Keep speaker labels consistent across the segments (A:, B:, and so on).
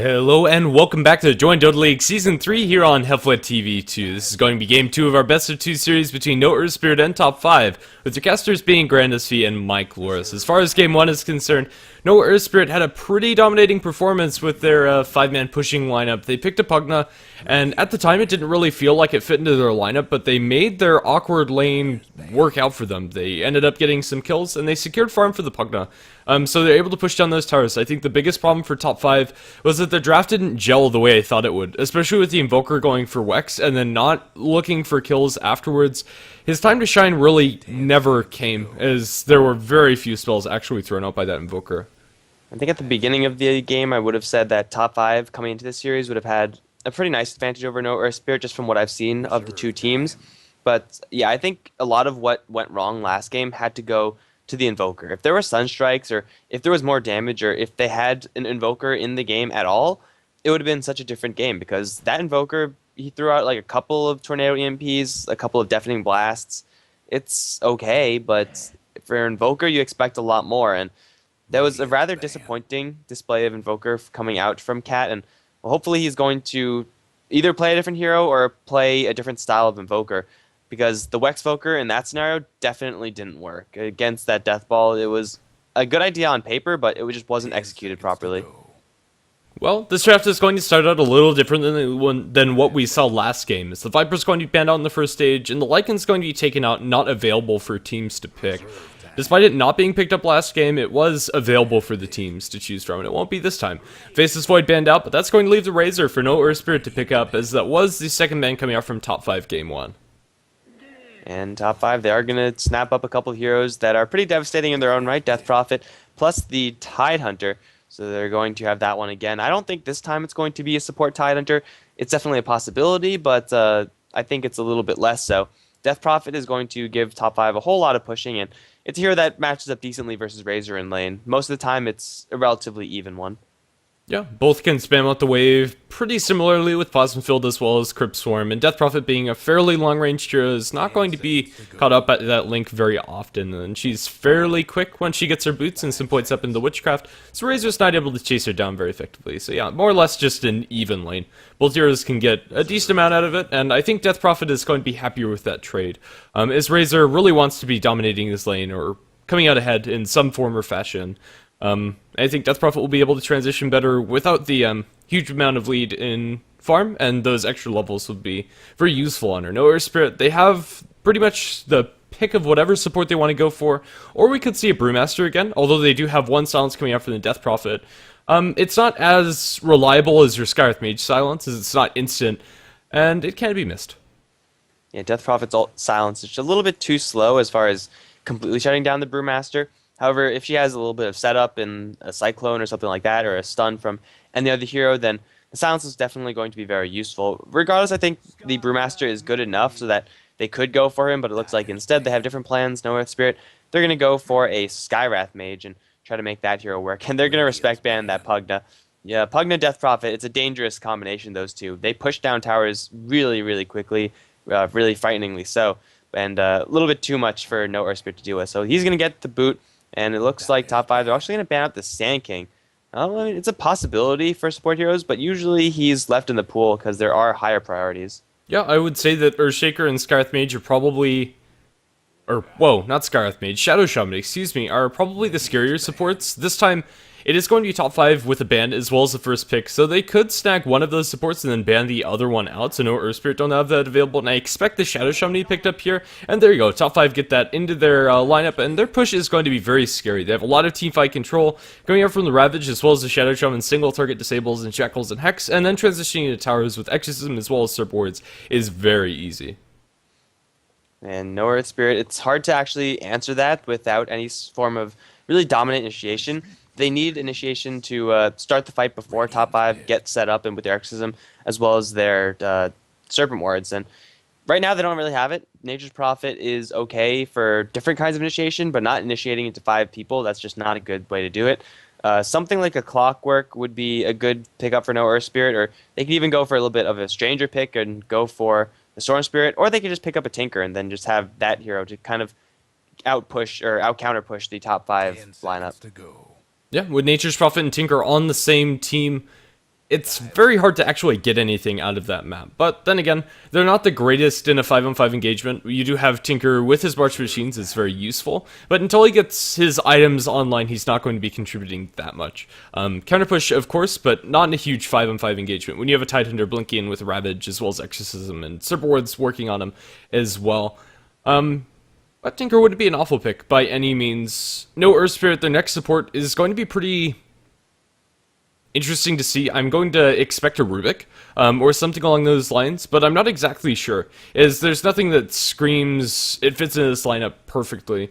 A: Hello and welcome back to the Join Dota League Season 3 here on HeflaTV 2. This is going to be Game 2 of our Best of 2 series between No Earth Spirit and Top 5, with your casters being Grandis and Mike Loris. As far as Game 1 is concerned, No Earth Spirit had a pretty dominating performance with their 5-man pushing lineup. They picked a Pugna, and at the time it didn't really feel like it fit into their lineup, but they made their awkward lane work out for them. They ended up getting some kills, and they secured farm for the Pugna. So they're able to push down those towers. I think the biggest problem for top 5 was that the draft didn't gel the way I thought it would, especially with the Invoker going for Wex and then not looking for kills afterwards. His time to shine really never came, as there were very few spells actually thrown out by that Invoker.
B: I think at the beginning of the game I would have said that top 5 coming into this series would have had a pretty nice advantage over No Earth Spirit just from what I've seen of the two teams. But yeah, I think a lot of what went wrong last game had to go to the Invoker. If there were Sunstrikes, or if there was more damage, or if they had an Invoker in the game at all, it would have been such a different game, because that Invoker, he threw out like a couple of Tornado EMPs, a couple of Deafening Blasts. It's okay, but for an Invoker you expect a lot more, and that was a rather disappointing display of Invoker coming out from Cat, and hopefully he's going to either play a different hero or play a different style of Invoker, because the Wexvoker in that scenario definitely didn't work. Against that Death Ball, it was a good idea on paper, but it just wasn't executed properly.
A: Well, this draft is going to start out a little different than what we saw last game, as the Viper's going to be banned out in the first stage, and the Lycan's going to be taken out, not available for teams to pick. Despite it not being picked up last game, it was available for the teams to choose from, and it won't be this time. Faceless Void banned out, but that's going to leave the Razor for No Earth Spirit to pick up, as that was the second ban coming out from top 5 game 1.
B: And top 5, they are going to snap up a couple heroes that are pretty devastating in their own right. Death Prophet, plus the Tidehunter. So they're going to have that one again. I don't think this time it's going to be a support Tidehunter. It's definitely a possibility, but I think it's a little bit less so. Death Prophet is going to give top 5 a whole lot of pushing, and it's a hero that matches up decently versus Razor in lane. Most of the time, it's a relatively even one.
A: Yeah, both can spam out the wave pretty similarly with Plasma Field as well as Crypt Swarm, and Death Prophet being a fairly long-range hero is not going to be caught up at that link very often, and she's fairly quick when she gets her boots and some points up into Witchcraft, so Razor's not able to chase her down very effectively. So yeah, more or less just an even lane. Both heroes can get a decent amount out of it, and I think Death Prophet is going to be happier with that trade, as Razor really wants to be dominating this lane or coming out ahead in some form or fashion. I think Death Prophet will be able to transition better without the huge amount of lead in farm, and those extra levels will be very useful on her. No Earth Spirit, they have pretty much the pick of whatever support they want to go for, or we could see a Brewmaster again, although they do have one silence coming out from the Death Prophet. It's not as reliable as your Skyreth Mage silence, as it's not instant, and it can be missed.
B: Yeah, Death Prophet's silence is just a little bit too slow as far as completely shutting down the Brewmaster. However, if she has a little bit of setup in a Cyclone or something like that, or a stun from any other hero, then the silence is definitely going to be very useful. Regardless, I think the Brewmaster is good enough so that they could go for him, but it looks like instead they have different plans. No Earth Spirit, they're going to go for a Skywrath Mage and try to make that hero work, and they're going to respect ban that Pugna. Yeah, Pugna Death Prophet, it's a dangerous combination, those two. They push down towers really, really quickly, really frighteningly so, and a little bit too much for No Earth Spirit to deal with. So he's going to get the boot. And it looks like top 5, they're actually going to ban out the Sand King. I mean, it's a possibility for support heroes, but usually he's left in the pool because there are higher priorities.
A: Yeah, I would say that Earthshaker and Skyreth Mage are probably... Or, whoa, not Skyreth Mage, Shadow Shaman, excuse me, are probably the scarier supports. This time, it is going to be top 5 with a ban as well as the first pick, so they could snag one of those supports and then ban the other one out, so no Earth Spirit don't have that available, and I expect the Shadow Shaman to be picked up here, and there you go, top 5 get that into their lineup, and their push is going to be very scary. They have a lot of teamfight control, going out from the Ravage as well as the Shadow Shaman, single target disables and shackles and hex, and then transitioning into towers with Exorcism as well as Serp Wards is very easy.
B: And No Earth Spirit, it's hard to actually answer that without any form of really dominant initiation. They need initiation to start the fight before top 5 get set up and with their Exorcism, as well as their Serpent Wards. And right now they don't really have it. Nature's Prophet is okay for different kinds of initiation, but not initiating into 5 people. That's just not a good way to do it. Something like a Clockwork would be a good pickup for No Earth Spirit, or they could even go for a little bit of a Stranger pick and go for the Storm Spirit, or they could just pick up a Tinker and then just have that hero to kind of out-push or out-counter push the top 5 lineup.
A: Yeah, with Nature's Prophet and Tinker on the same team, it's very hard to actually get anything out of that map. But then again, they're not the greatest in a 5-on-5 engagement. You do have Tinker with his March Machines, it's very useful. But until he gets his items online, he's not going to be contributing that much. Counter push, of course, but not in a huge 5-on-5 engagement. When you have a Tidehunter blinking in with Ravage, as well as Exorcism, and Serpent Ward's working on him as well. But Tinker wouldn't be an awful pick by any means. No Earth Spirit, their next support is going to be pretty interesting to see. I'm going to expect a Rubik, or something along those lines, but I'm not exactly sure, as there's nothing that screams it fits into this lineup perfectly.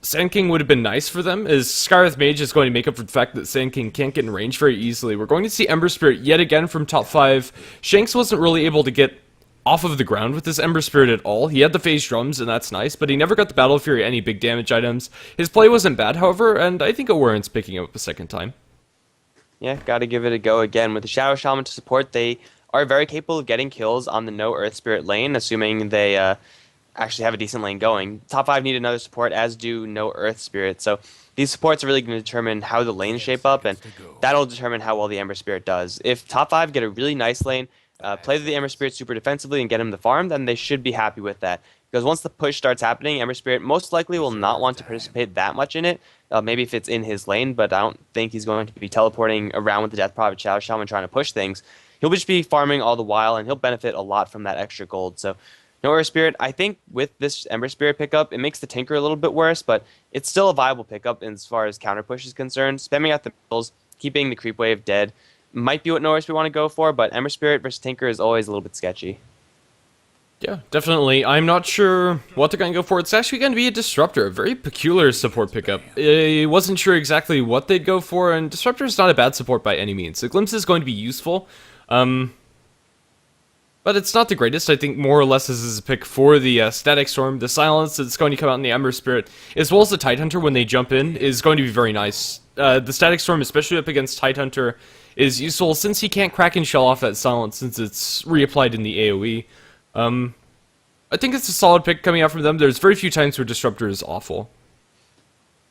A: Sand King would have been nice for them, as Skywrath Mage is going to make up for the fact that Sand King can't get in range very easily. We're going to see Ember Spirit yet again from top 5. Shanks wasn't really able to get off of the ground with this Ember Spirit at all. He had the phase drums, and that's nice, but he never got the Battle Fury any big damage items. His play wasn't bad, however, and I think it warrants picking him up a second time.
B: Yeah, got to give it a go again. With the Shadow Shaman to support, they are very capable of getting kills on the no Earth Spirit lane, assuming they actually have a decent lane going. Top 5 need another support, as do no Earth Spirit. So these supports are really going to determine how the lanes shape up, and that'll determine how well the Ember Spirit does. If top 5 get a really nice lane, play the Ember Spirit super defensively and get him the farm, then they should be happy with that. Because once the push starts happening, Ember Spirit most likely will not want to participate that much in it. Maybe if it's in his lane, but I don't think he's going to be teleporting around with the Death Prophet Shadow Shaman trying to push things. He'll just be farming all the while, and he'll benefit a lot from that extra gold. So, no Earth Spirit, I think with this Ember Spirit pickup, it makes the Tinker a little bit worse, but it's still a viable pickup as far as counter push is concerned. Spamming out the middles, keeping the creep wave dead, might be what no Earth Spirit want to go for, but Ember Spirit versus Tinker is always a little bit sketchy.
A: Yeah, definitely. I'm not sure what they're going to go for. It's actually going to be a Disruptor, a very peculiar support pickup. I wasn't sure exactly what they'd go for, and Disruptor is not a bad support by any means. The Glimpse is going to be useful, but it's not the greatest. I think more or less this is a pick for the Static Storm. The Silence that's going to come out in the Ember Spirit, as well as the Tidehunter when they jump in, is going to be very nice. The Static Storm, especially up against Tidehunter, is useful since he can't crack and shell off that Silence since it's reapplied in the AoE. I think it's a solid pick coming out from them. There's very few times where Disruptor is awful.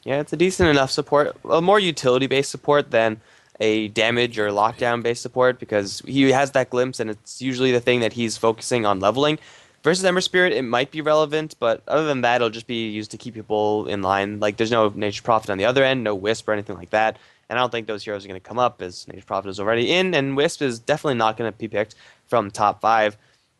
B: Yeah, it's a decent enough support. A more utility-based support than a damage or lockdown-based support, because he has that glimpse, and it's usually the thing that he's focusing on leveling. Versus Ember Spirit, it might be relevant, but other than that, it'll just be used to keep people in line. Like, there's no Nature's Prophet on the other end, no Wisp or anything like that. And I don't think those heroes are going to come up, as Nature's Prophet is already in, and Wisp is definitely not going to be picked from top 5.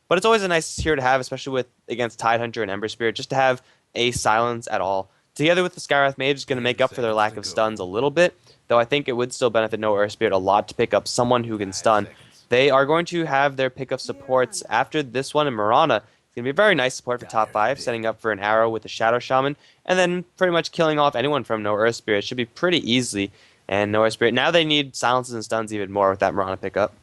B: But it's always a nice hero to have, especially against Tidehunter and Ember Spirit, just to have a silence at all. Together with the Skywrath Mage is going to make up for their lack of stuns a little bit, though I think it would still benefit no Earth Spirit a lot to pick up someone who can stun. They are going to have their pick of supports after this one in Mirana. It's going to be a very nice support for top 5, setting up for an arrow with the Shadow Shaman, and then pretty much killing off anyone from no Earth Spirit. Should be pretty easy. And no Earth Spirit, now they need silences and stuns even more with that Mirana pickup.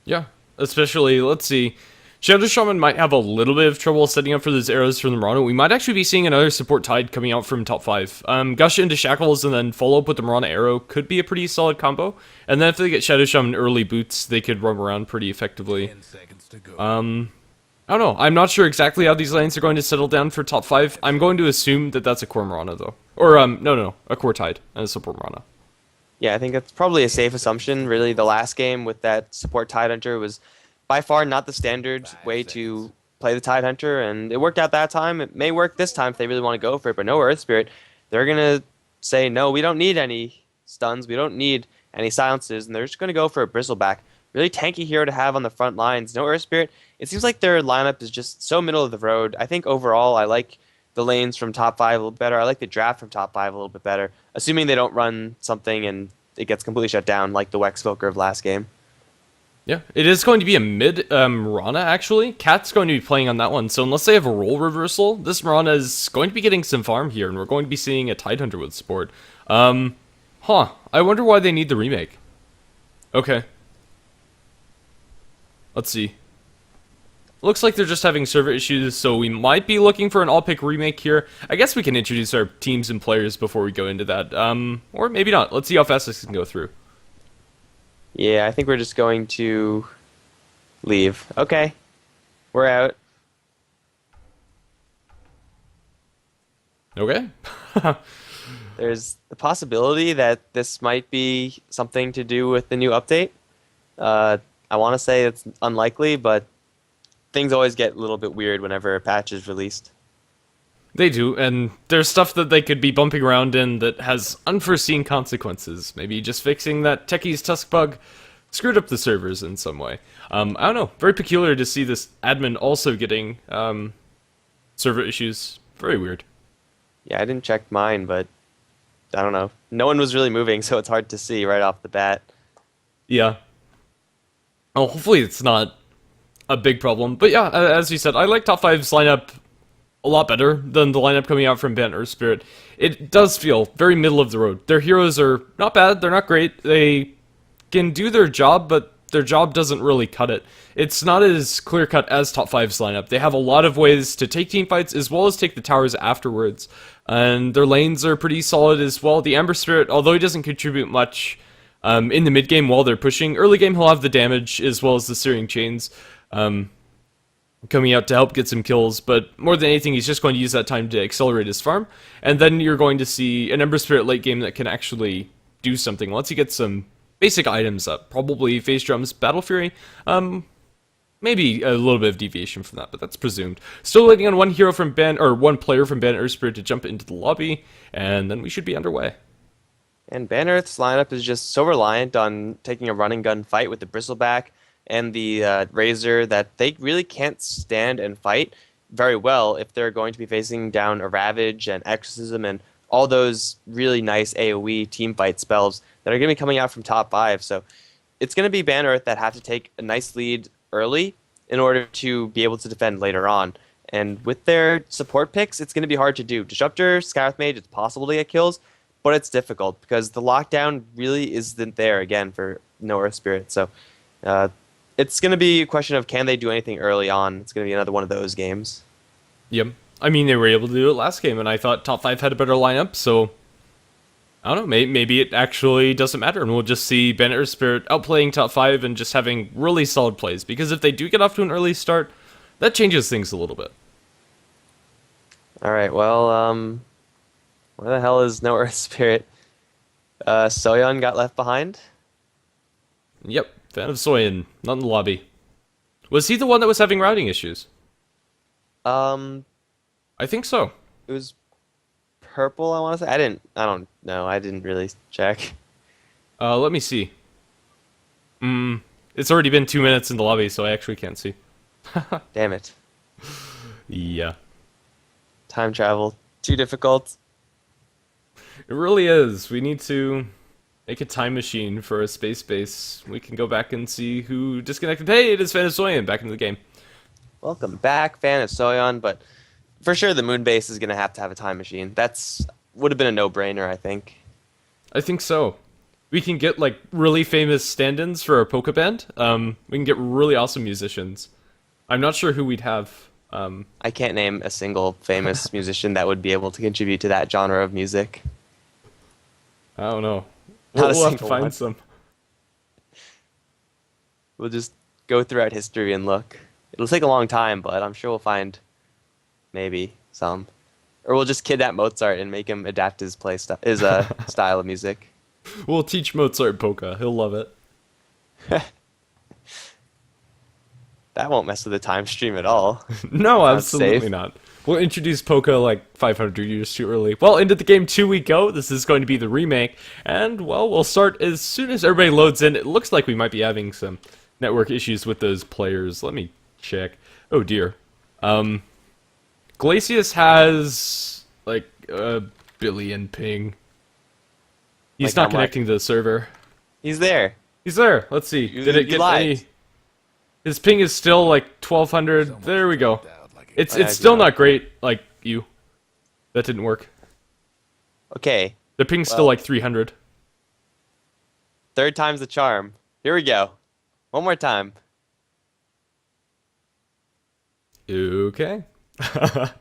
B: Yeah,
A: especially, let's see, Shadow Shaman might have a little bit of trouble setting up for those arrows from the Mirana. We might actually be seeing another support Tide coming out from top 5. Gush into Shackles and then follow up with the Mirana arrow could be a pretty solid combo. And then if they get Shadow Shaman early boots, they could roam around pretty effectively. I don't know. I'm not sure exactly how these lanes are going to settle down for top 5. I'm going to assume that that's a core Mirana, though. Or, no, a core Tide and a support Mirana.
B: Yeah, I think that's probably a safe assumption. Really, the last game with that support Tidehunter was by far not the standard way to play the Tidehunter, and it worked out that time. It may work this time if they really want to go for it, but no Earth Spirit. They're going to say, no, we don't need any stuns, we don't need any silences, and they're just going to go for a Bristleback. Really tanky hero to have on the front lines. No Earth Spirit. It seems like their lineup is just so middle of the road. I think overall I like the lanes from top 5 a little better. I like the draft from top 5 a little bit better, assuming they don't run something and it gets completely shut down like the Wexvoker of last game.
A: Yeah, it is going to be a mid Mirana, actually. Cat's going to be playing on that one, so unless they have a role reversal, this Mirana is going to be getting some farm here, and we're going to be seeing a Tidehunter with support. I wonder why they need the remake. Okay. Let's see. Looks like they're just having server issues, so we might be looking for an all-pick remake here. I guess we can introduce our teams and players before we go into that. Or maybe not. Let's see how fast this can go through.
B: Yeah, I think we're just going to leave. Okay. We're out.
A: Okay.
B: There's the possibility that this might be something to do with the new update. I want to say it's unlikely, but things always get a little bit weird whenever a patch is released.
A: They do, and there's stuff that they could be bumping around in that has unforeseen consequences. Maybe just fixing that Techie's Tusk bug screwed up the servers in some way. I don't know. Very peculiar to see this admin also getting server issues. Very weird.
B: Yeah, I didn't check mine, but I don't know. No one was really moving, so it's hard to see right off the bat.
A: Yeah. Oh, hopefully it's not a big problem. But yeah, as you said, I like Top 5's lineup a lot better than the lineup coming out from Bant or Spirit. It does feel very middle of the road. Their heroes are not bad, they're not great. They can do their job, but their job doesn't really cut it. It's not as clear-cut as Top 5's lineup. They have a lot of ways to take team fights as well as take the towers afterwards. And their lanes are pretty solid as well. The Amber Spirit, although he doesn't contribute much in the mid-game while they're pushing, early game he'll have the damage as well as the Searing Chains coming out to help get some kills, but more than anything, he's just going to use that time to accelerate his farm, and then you're going to see an Ember Spirit late game that can actually do something once you get some basic items up. Probably Phase Drums, Battle Fury, maybe a little bit of deviation from that, but that's presumed. Still waiting on one hero from Ban, or one player from Ban Earth Spirit to jump into the lobby, and then we should be underway.
B: And Ban Earth's lineup is just so reliant on taking a run and gun fight with the Bristleback and the Razor that they really can't stand and fight very well if they're going to be facing down a Ravage and Exorcism and all those really nice AoE team fight spells that are going to be coming out from top 5. So it's going to be Ban Earth that have to take a nice lead early in order to be able to defend later on. And with their support picks, it's going to be hard to do. Disruptor, Scarith Mage, it's possible to get kills, but it's difficult because the lockdown really isn't there again for No Earth Spirit. So it's going to be a question of can they do anything early on. It's going to be another one of those games.
A: Yep. I mean, they were able to do it last game, and I thought Top 5 had a better lineup, so I don't know, maybe it actually doesn't matter, and we'll just see Bennett or Spirit outplaying Top 5 and just having really solid plays, because if they do get off to an early start, that changes things a little bit.
B: Alright, well, where the hell is No Earth Spirit? Soyeon got left behind?
A: Yep, fan of Soyeon, not in the lobby. Was he the one that was having routing issues? I think so.
B: It was purple, I want to say. I don't know. I didn't really check.
A: Let me see. It's already been 2 minutes in the lobby, so I actually can't see.
B: Damn it.
A: Yeah.
B: Time travel. Too difficult.
A: It really is. We need to make a time machine for a space base. We can go back and see who disconnected. Hey, it is Fan of Soyeon back into the game.
B: Welcome back, Fan of Soyeon, but for sure the moon base is going to have a time machine. Would have been a no-brainer, I think.
A: I think so. We can get, like, really famous stand-ins for our polka band. We can get really awesome musicians. I'm not sure who we'd have.
B: I can't name a single famous musician that would be able to contribute to that genre of music.
A: I don't know.
B: Not a
A: We'll have to
B: single
A: find
B: one.
A: some.
B: We'll just go throughout history and look. It'll take a long time, but I'm sure we'll find maybe some. Or we'll just kidnap Mozart and make him adapt his style of music.
A: We'll teach Mozart polka. He'll love it.
B: That won't mess with the time stream at all.
A: No,
B: Sounds
A: absolutely
B: safe.
A: not. We'll introduce polka like 500 years too early. Well, into the game 2 we go. This is going to be the remake. And, well, we'll start as soon as everybody loads in. It looks like we might be having some network issues with those players. Let me check. Oh, dear. Glacius has, like, a billion ping. He's
B: Like
A: not
B: how much?
A: connecting to the server.
B: He's there.
A: He's there. Let's see.
B: You-
A: Did it
B: you
A: get
B: lied.
A: any... His ping is still, like, 1200. There we go. It's
B: I
A: still
B: know.
A: not great, like you. That didn't work.
B: Okay,
A: The ping's still
B: Well.
A: like 300.
B: third time's the charm. Here we go. One more time.
A: Okay. I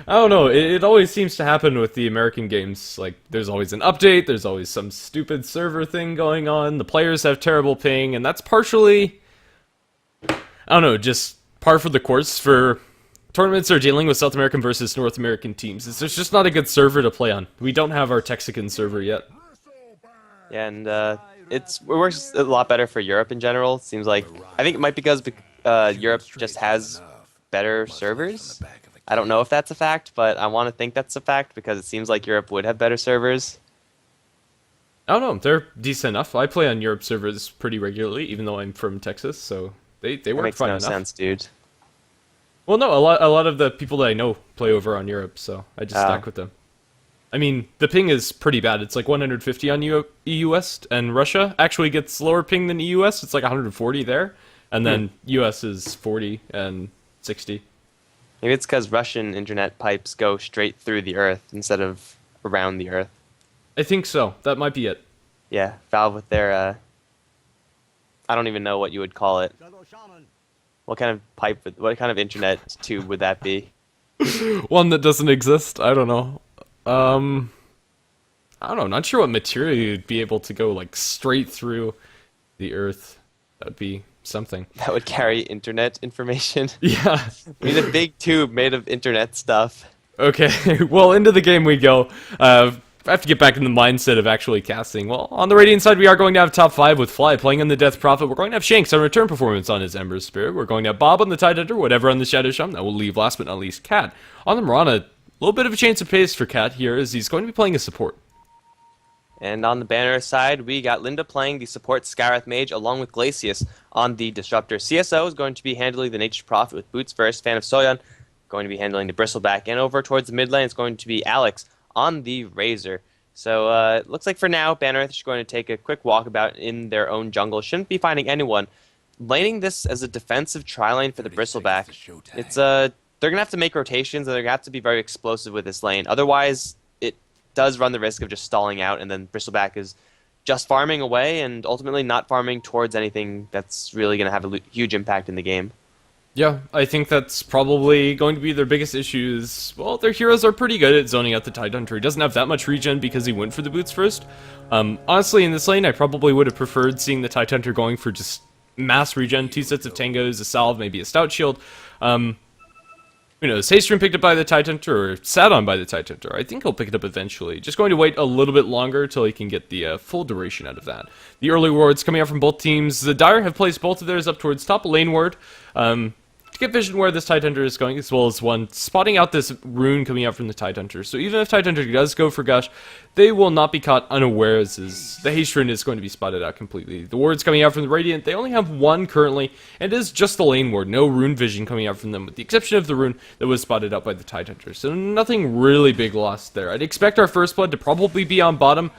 A: don't know. It always seems to happen with the American games. Like, there's always an update. There's always some stupid server thing going on. The players have terrible ping, and that's partially, I don't know, just par for the course for tournaments that are dealing with South American versus North American teams. There's just not a good server to play on. We don't have our Texican server yet.
B: Yeah, and it works a lot better for Europe in general. Seems like I think it might be because Europe just has better servers. I don't know if that's a fact, but I want to think that's a fact because it seems like Europe would have better servers.
A: I don't know. They're decent enough. I play on Europe servers pretty regularly, even though I'm from Texas, so they
B: That
A: work
B: makes
A: fine
B: no
A: enough.
B: sense, dude.
A: Well, no, a lot of the people that I know play over on Europe, so I just
B: Oh.
A: stack with them. I mean, the ping is pretty bad. It's like 150 on EU West, and Russia actually gets lower ping than EU West. It's like 140 there, and then US is 40 and 60.
B: Maybe it's because Russian internet pipes go straight through the Earth instead of around the Earth.
A: I think so. That might be it.
B: Yeah, Valve with their I don't even know what you would call it. What kind of what kind of internet tube would that be?
A: One that doesn't exist. I don't know. I don't know. Not sure what material you'd be able to go like straight through the Earth. That would be something.
B: That would carry internet information.
A: Yeah.
B: We need a big tube made of internet stuff.
A: Okay. Well, into the game we go. I have to get back in the mindset of actually casting. Well, on the Radiant side, we are going to have top 5 with Fly playing on the Death Prophet. We're going to have Shanks on return performance on his Ember Spirit. We're going to have Bob on the Tidehunter, whatever on the Shadow Shaman. That will leave last but not least Cat. On the Mirana, a little bit of a change of pace for Cat here as he's going to be playing a support.
B: And on the banner side, we got Linda playing the support Skyrath Mage along with Glacius on the Disruptor. CSO is going to be handling the Nature's Prophet with Boots first. Fan of Soyeon going to be handling the Bristleback. And over towards the mid lane, it's going to be Alex on the Razor. So it looks like for now, Banner Earth is going to take a quick walkabout in their own jungle. Shouldn't be finding anyone. Laning this as a defensive tri-lane for the Bristleback. It's they're going to have to make rotations, and they're going to have to be very explosive with this lane. Otherwise, it does run the risk of just stalling out, and then Bristleback is just farming away and ultimately not farming towards anything that's really going to have a huge impact in the game.
A: Yeah, I think that's probably going to be their biggest issues. Well, their heroes are pretty good at zoning out the Tidehunter. He doesn't have that much regen because he went for the boots first. Honestly, in this lane, I probably would have preferred seeing the Tidehunter going for just mass regen, 2 sets of tangos, a salve, maybe a stout shield. Who knows, Haystream picked up by the Tidehunter, or sat on by the Tidehunter. I think he'll pick it up eventually. Just going to wait a little bit longer till he can get the full duration out of that. The early wards coming out from both teams. The Dire have placed both of theirs up towards top lane ward. To get vision where this Tidehunter is going, as well as one spotting out this rune coming out from the Tidehunter. So even if Tidehunter does go for Gush, they will not be caught unawares, as the haste rune is going to be spotted out completely. The wards coming out from the Radiant, they only have one currently, and it is just the lane ward. No rune vision coming out from them, with the exception of the rune that was spotted out by the Tidehunter. So nothing really big lost there. I'd expect our first blood to probably be on bottom.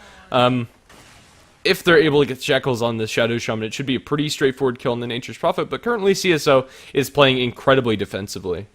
A: If they're able to get Shackles on the Shadow Shaman, it should be a pretty straightforward kill in the Nature's Prophet, but currently CSO is playing incredibly defensively.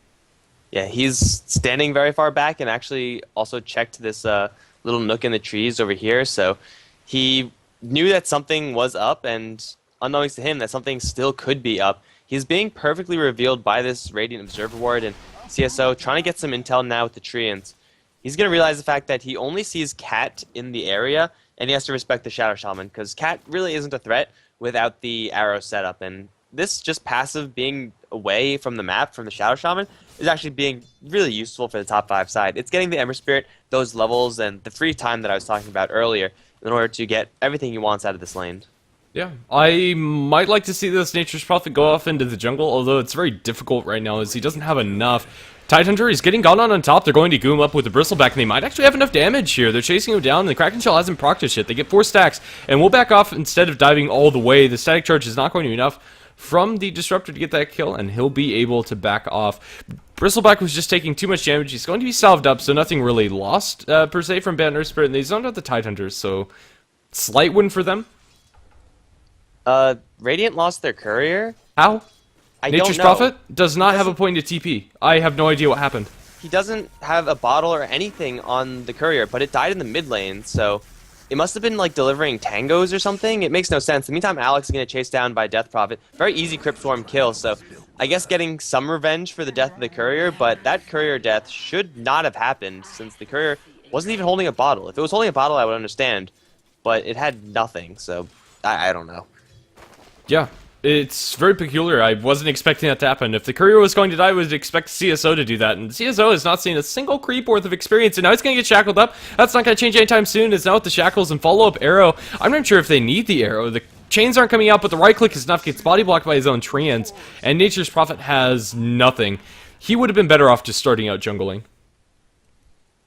B: Yeah, he's standing very far back and actually also checked this little nook in the trees over here, so he knew that something was up, and unknowns to him that something still could be up. He's being perfectly revealed by this Radiant Observer Ward, and CSO trying to get some intel now with the Treants. He's going to realize the fact that he only sees Cat in the area, and he has to respect the Shadow Shaman, because Cat really isn't a threat without the arrow setup. And this just passive being away from the map, from the Shadow Shaman, is actually being really useful for the top 5 side. It's getting the Ember Spirit, those levels, and the free time that I was talking about earlier in order to get everything he wants out of this lane.
A: Yeah, I might like to see this Nature's Prophet go off into the jungle, although it's very difficult right now as he doesn't have enough. Tidehunter is getting gone on top. They're going to goom up with the Bristleback, and they might actually have enough damage here. They're chasing him down, and the Kraken Shell hasn't procced his shit. They get 4 stacks, and we'll back off instead of diving all the way. The static charge is not going to be enough from the Disruptor to get that kill, and he'll be able to back off. Bristleback was just taking too much damage. He's going to be salved up, so nothing really lost, per se, from Banner Spirit, and they zoned out the Tidehunter, so slight win for them.
B: Radiant lost their courier?
A: How?
B: I
A: Nature's
B: don't know.
A: Prophet does not have a point to TP. I have no idea what happened.
B: He doesn't have a bottle or anything on the courier, but it died in the mid lane, so it must have been like delivering tangos or something. It makes no sense. In the meantime, Alex is going to chase down by Death Prophet. Very easy Crypt Swarm kill, so I guess getting some revenge for the death of the courier, but that courier death should not have happened since the courier wasn't even holding a bottle. If it was holding a bottle, I would understand, but it had nothing, so I don't know.
A: Yeah. It's very peculiar. I wasn't expecting that to happen. If the courier was going to die, I would expect CSO to do that. And CSO has not seen a single creep worth of experience, and now he's going to get shackled up. That's not going to change anytime soon. It's now with the shackles and follow-up arrow. I'm not sure if they need the arrow. The chains aren't coming out, but the right click is enough. Gets body blocked by his own trans, and Nature's Prophet has nothing. He would have been better off just starting out jungling.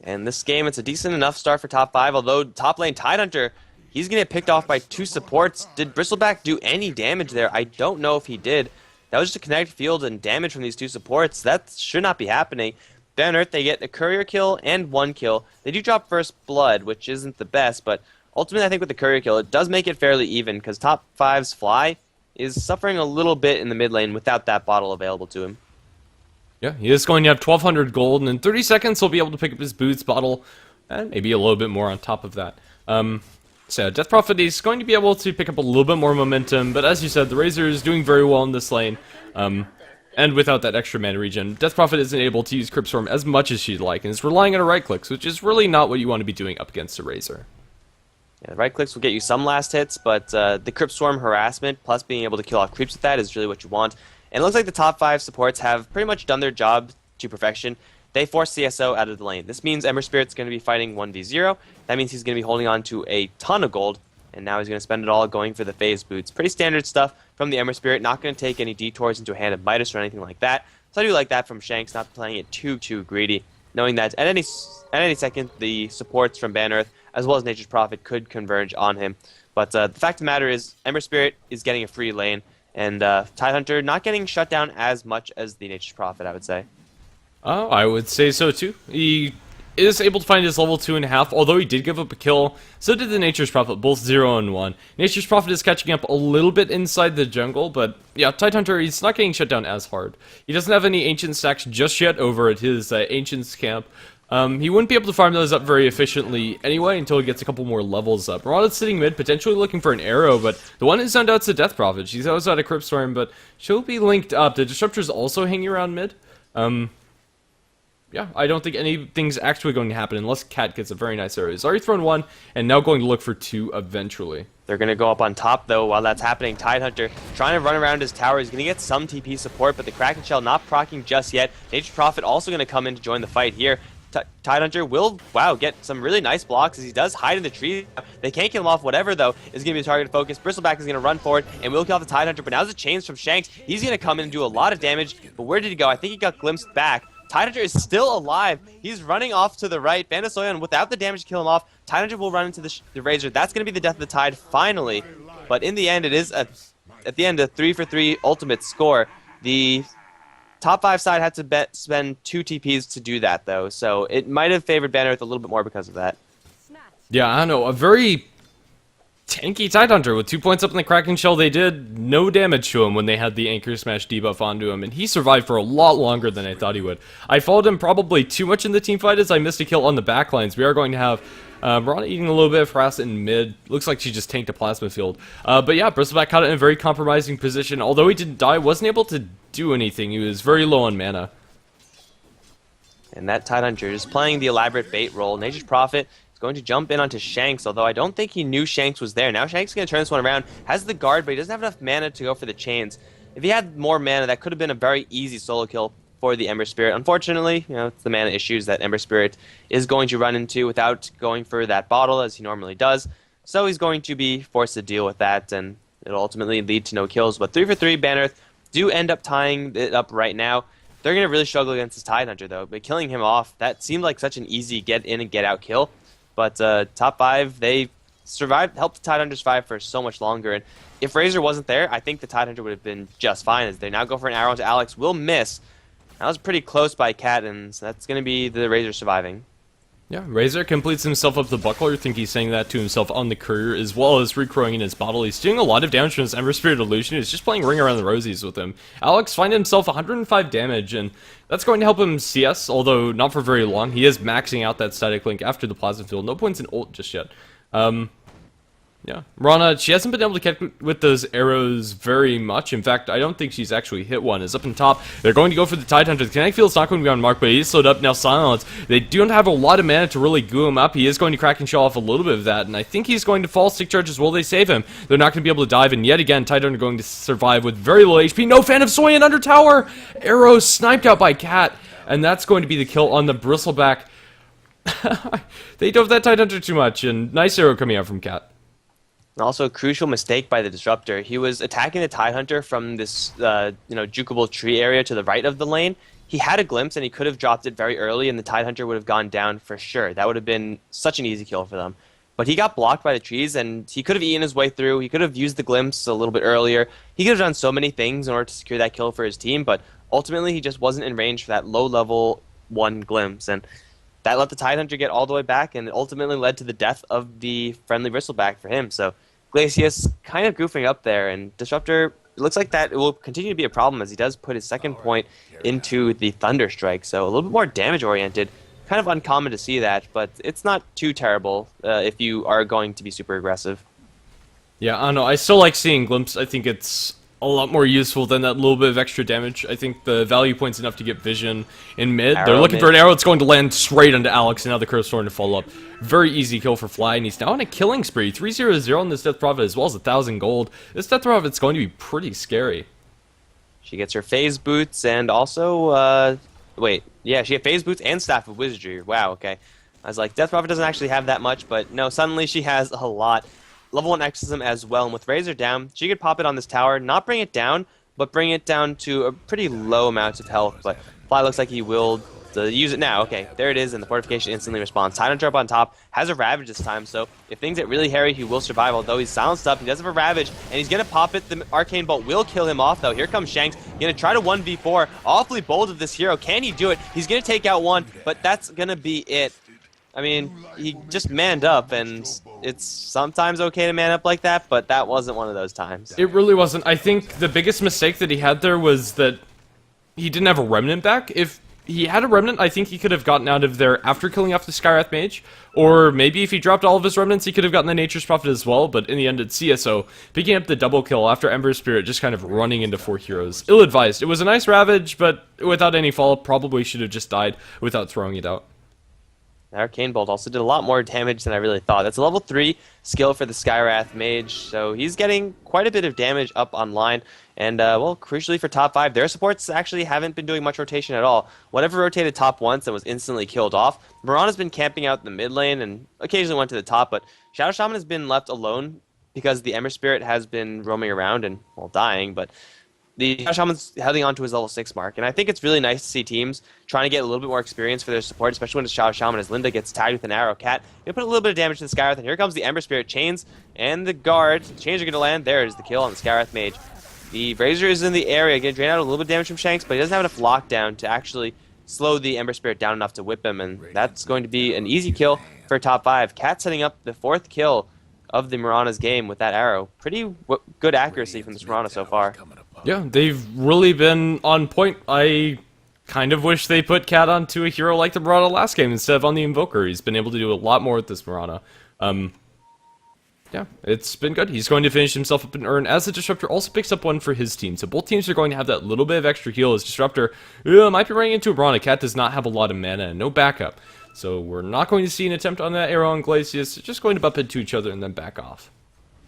B: And this game, it's a decent enough start for top 5, although top lane Tidehunter, he's going to get picked off by 2 supports. Did Bristleback do any damage there? I don't know if he did. That was just a connect field and damage from these 2 supports. That should not be happening. Then Earth, they get a courier kill and 1 kill. They do drop first blood, which isn't the best, but ultimately I think with the courier kill, it does make it fairly even, because top 5's Fly is suffering a little bit in the mid lane without that bottle available to him.
A: Yeah, he is going to have 1,200 gold, and in 30 seconds he'll be able to pick up his boots bottle, and maybe a little bit more on top of that. So Death Prophet is going to be able to pick up a little bit more momentum, but as you said, the Razor is doing very well in this lane, and without that extra mana regen, Death Prophet isn't able to use Crypt Swarm as much as she'd like, and is relying on her right clicks, which is really not what you want to be doing up against a Razor.
B: Yeah, the right clicks will get you some last hits, but the Crypt Swarm harassment, plus being able to kill off creeps with that, is really what you want. And it looks like the top 5 supports have pretty much done their job to perfection. They force CSO out of the lane. This means Ember Spirit's going to be fighting 1v0. That means he's going to be holding on to a ton of gold, and now he's going to spend it all going for the phase boots. Pretty standard stuff from the Ember Spirit, not going to take any detours into a Hand of Midas or anything like that. So I do like that from Shanks, not playing it too greedy, knowing that at any second the supports from Ban Earth as well as Nature's Prophet could converge on him. But the fact of the matter is, Ember Spirit is getting a free lane, and Tidehunter not getting shut down as much as the Nature's Prophet, I would say.
A: Oh, I would say so too. He is able to find his level 2.5, although he did give up a kill. So did the Nature's Prophet, both 0 and 1. Nature's Prophet is catching up a little bit inside the jungle, but yeah, Tidehunter, he's not getting shut down as hard. He doesn't have any Ancient stacks just yet over at his Ancients camp. He wouldn't be able to farm those up very efficiently anyway until he gets a couple more levels up. Mirana's sitting mid, potentially looking for an arrow, but the one who's sent out's the Death Prophet. She's outside of Crypt Swarm, but she'll be linked up. The Disruptor's also hanging around mid. Yeah, I don't think anything's actually going to happen unless Cat gets a very nice arrow. He's already thrown 1, and now going to look for 2 eventually.
B: They're going to go up on top, though, while that's happening. Tidehunter trying to run around his tower. He's going to get some TP support, but the Kraken Shell not proccing just yet. Nature's Prophet also going to come in to join the fight here. Tidehunter will, get some really nice blocks as he does hide in the tree. They can't kill him off. Whatever, though, is going to be a target focus. Bristleback is going to run forward and will kill off the Tidehunter, but now the chains from Shanks. He's going to come in and do a lot of damage, but where did he go? I think he got glimpsed back. Tidehunter is still alive. He's running off to the right. Bandasoyan, without the damage to kill him off, Tidehunter will run into the Razor. That's going to be the death of the Tide, finally. But in the end, it is, at the end, a 3-for-3 ultimate score. The top 5 side had to spend 2 TPs to do that, though. So it might have favored Ban Earth a little bit more because of that.
A: Yeah, I don't know. A very tanky Tidehunter with 2 points up in the Kraken Shell. They did no damage to him when they had the Anchor Smash debuff onto him, and he survived for a lot longer than I thought he would. I followed him probably too much in the team fight as I missed a kill on the backlines. We are going to have Mirana eating a little bit of harass in mid. Looks like she just tanked a plasma field. But yeah, Bristleback caught it in a very compromising position. Although he didn't die, wasn't able to do anything. He was very low on mana.
B: And that Tidehunter is playing the elaborate bait role. Nature's Prophet is going to jump in onto Shanks, although I don't think he knew Shanks was there. Now Shanks is going to turn this one around. Has the guard, but he doesn't have enough mana to go for the chains. If he had more mana, that could have been a very easy solo kill for the Ember Spirit. Unfortunately, it's the mana issues that Ember Spirit is going to run into without going for that bottle as he normally does. So he's going to be forced to deal with that, and it'll ultimately lead to no kills. But 3-for-3, Ban Earth do end up tying it up right now. They're going to really struggle against this Tidehunter, though. But killing him off, that seemed like such an easy get in and get out kill. But top 5, they survived, helped the Tidehunter survive for so much longer. And if Razor wasn't there, I think the Tidehunter would have been just fine. As they now go for an arrow into Alex, will miss. That was pretty close by Cat, and so that's going to be the Razor surviving.
A: Yeah, Razor completes himself up the buckler. I think he's saying that to himself on the courier, as well as recrowing in his bottle. He's doing a lot of damage from his Ember Spirit Illusion. He's just playing Ring Around the Rosies with him. Alex finds himself 105 damage, and that's going to help him CS, although not for very long. He is maxing out that static link after the Plasma Field. No points in ult just yet. Yeah, Rana, she hasn't been able to catch with those arrows very much. In fact, I don't think she's actually hit one. It's up in top. They're going to go for the Tidehunter. The kinetic field's not going to be on Mark, but he's slowed up. Now Silence. They don't have a lot of mana to really goo him up. He is going to crack and shell off a little bit of that, and I think he's going to fall stick charges. Will they save him? They're not going to be able to dive, and yet again, Tidehunter going to survive with very low HP. No fan of Soyan under tower! Arrow sniped out by Cat, and that's going to be the kill on the Bristleback. They dove that Tidehunter too much, and nice arrow coming out from Cat.
B: And also a crucial mistake by the Disruptor. He was attacking the Tidehunter from this, jukeable tree area to the right of the lane. He had a glimpse, and he could have dropped it very early, and the Tidehunter would have gone down for sure. That would have been such an easy kill for them. But he got blocked by the trees, and he could have eaten his way through. He could have used the glimpse a little bit earlier. He could have done so many things in order to secure that kill for his team, but ultimately he just wasn't in range for that low-level one glimpse. And that let the Tidehunter get all the way back, and it ultimately led to the death of the friendly Bristleback for him. So Glacius kind of goofing up there, and Disruptor, it looks like that it will continue to be a problem as he does put his second point into the Thunder Strike. So a little bit more damage-oriented. Kind of uncommon to see that, but it's not too terrible if you are going to be super aggressive.
A: Yeah, I don't know. I still like seeing Glimpse. I think it's a lot more useful than that little bit of extra damage. I think the value point's enough to get vision in mid. They're looking for an arrow. It's going to land straight onto Alex, and now the Curse Thorn to follow up. Very easy kill for Fly, and he's now on a killing spree. 3-0-0 on this Death Prophet, as well as 1,000 gold. This Death Prophet's going to be pretty scary.
B: She gets her phase boots, and also, she had phase boots and Staff of Wizardry. Wow, okay. I was like, Death Prophet doesn't actually have that much, but no, suddenly she has a lot. Level 1 Exorcism as well, and with Razor down, she could pop it on this tower, not bring it down, but bring it down to a pretty low amount of health. But Fly looks like he will use it now. Okay, there it is, and the fortification instantly responds. Tidehunter up on top, has a Ravage this time, so if things get really hairy, he will survive, although he's silenced up. He does have a Ravage, and he's going to pop it. The Arcane Bolt will kill him off, though. Here comes Shanks, going to try to 1v4. Awfully bold of this hero. Can he do it? He's going to take out one, but that's going to be it. I mean, he just manned up, and it's sometimes okay to man up like that, but that wasn't one of those times.
A: It really wasn't. I think the biggest mistake that he had there was that he didn't have a Remnant back. If he had a Remnant, I think he could have gotten out of there after killing off the Skywrath Mage, or maybe if he dropped all of his Remnants, he could have gotten the Nature's Prophet as well, but in the end, it's CSO picking up the double kill after Ember Spirit just kind of running into 4 heroes. Ill-advised. It was a nice Ravage, but without any follow-up, probably should have just died without throwing it out.
B: Arcane Bolt also did a lot more damage than I really thought. That's a level 3 skill for the Skywrath Mage, so he's getting quite a bit of damage up online. And, well, crucially for top 5, their supports actually haven't been doing much rotation at all. Whatever rotated top once and was instantly killed off, Mirana's been camping out in the mid lane and occasionally went to the top, but Shadow Shaman has been left alone because the Ember Spirit has been roaming around and, well, dying, but the Shadow Shaman's heading on to his level 6 mark, and I think it's really nice to see teams trying to get a little bit more experience for their support, especially when it's Shadow Shaman, as Linda gets tagged with an arrow. Cat, gonna put a little bit of damage to the Skywrath, and here comes the Ember Spirit chains, and the guard. The chains are gonna land. There is the kill on the Skywrath Mage. The Razor is in the area, gonna drain out a little bit of damage from Shanks, but he doesn't have enough lockdown to actually slow the Ember Spirit down enough to whip him, and that's going to be an easy kill for top 5. Cat setting up the 4th kill of the Mirana's game with that arrow. Pretty good accuracy from this Mirana so far.
A: Yeah, they've really been on point. I kind of wish they put Cat onto a hero like the Mirana last game instead of on the Invoker. He's been able to do a lot more with this Mirana. Yeah, it's been good. He's going to finish himself up an urn as the Disruptor also picks up one for his team. So both teams are going to have that little bit of extra heal as Disruptor might be running into a Mirana. Cat does not have a lot of mana and no backup. So we're not going to see an attempt on that arrow on Glacius. Just going to bump into each other and then back off.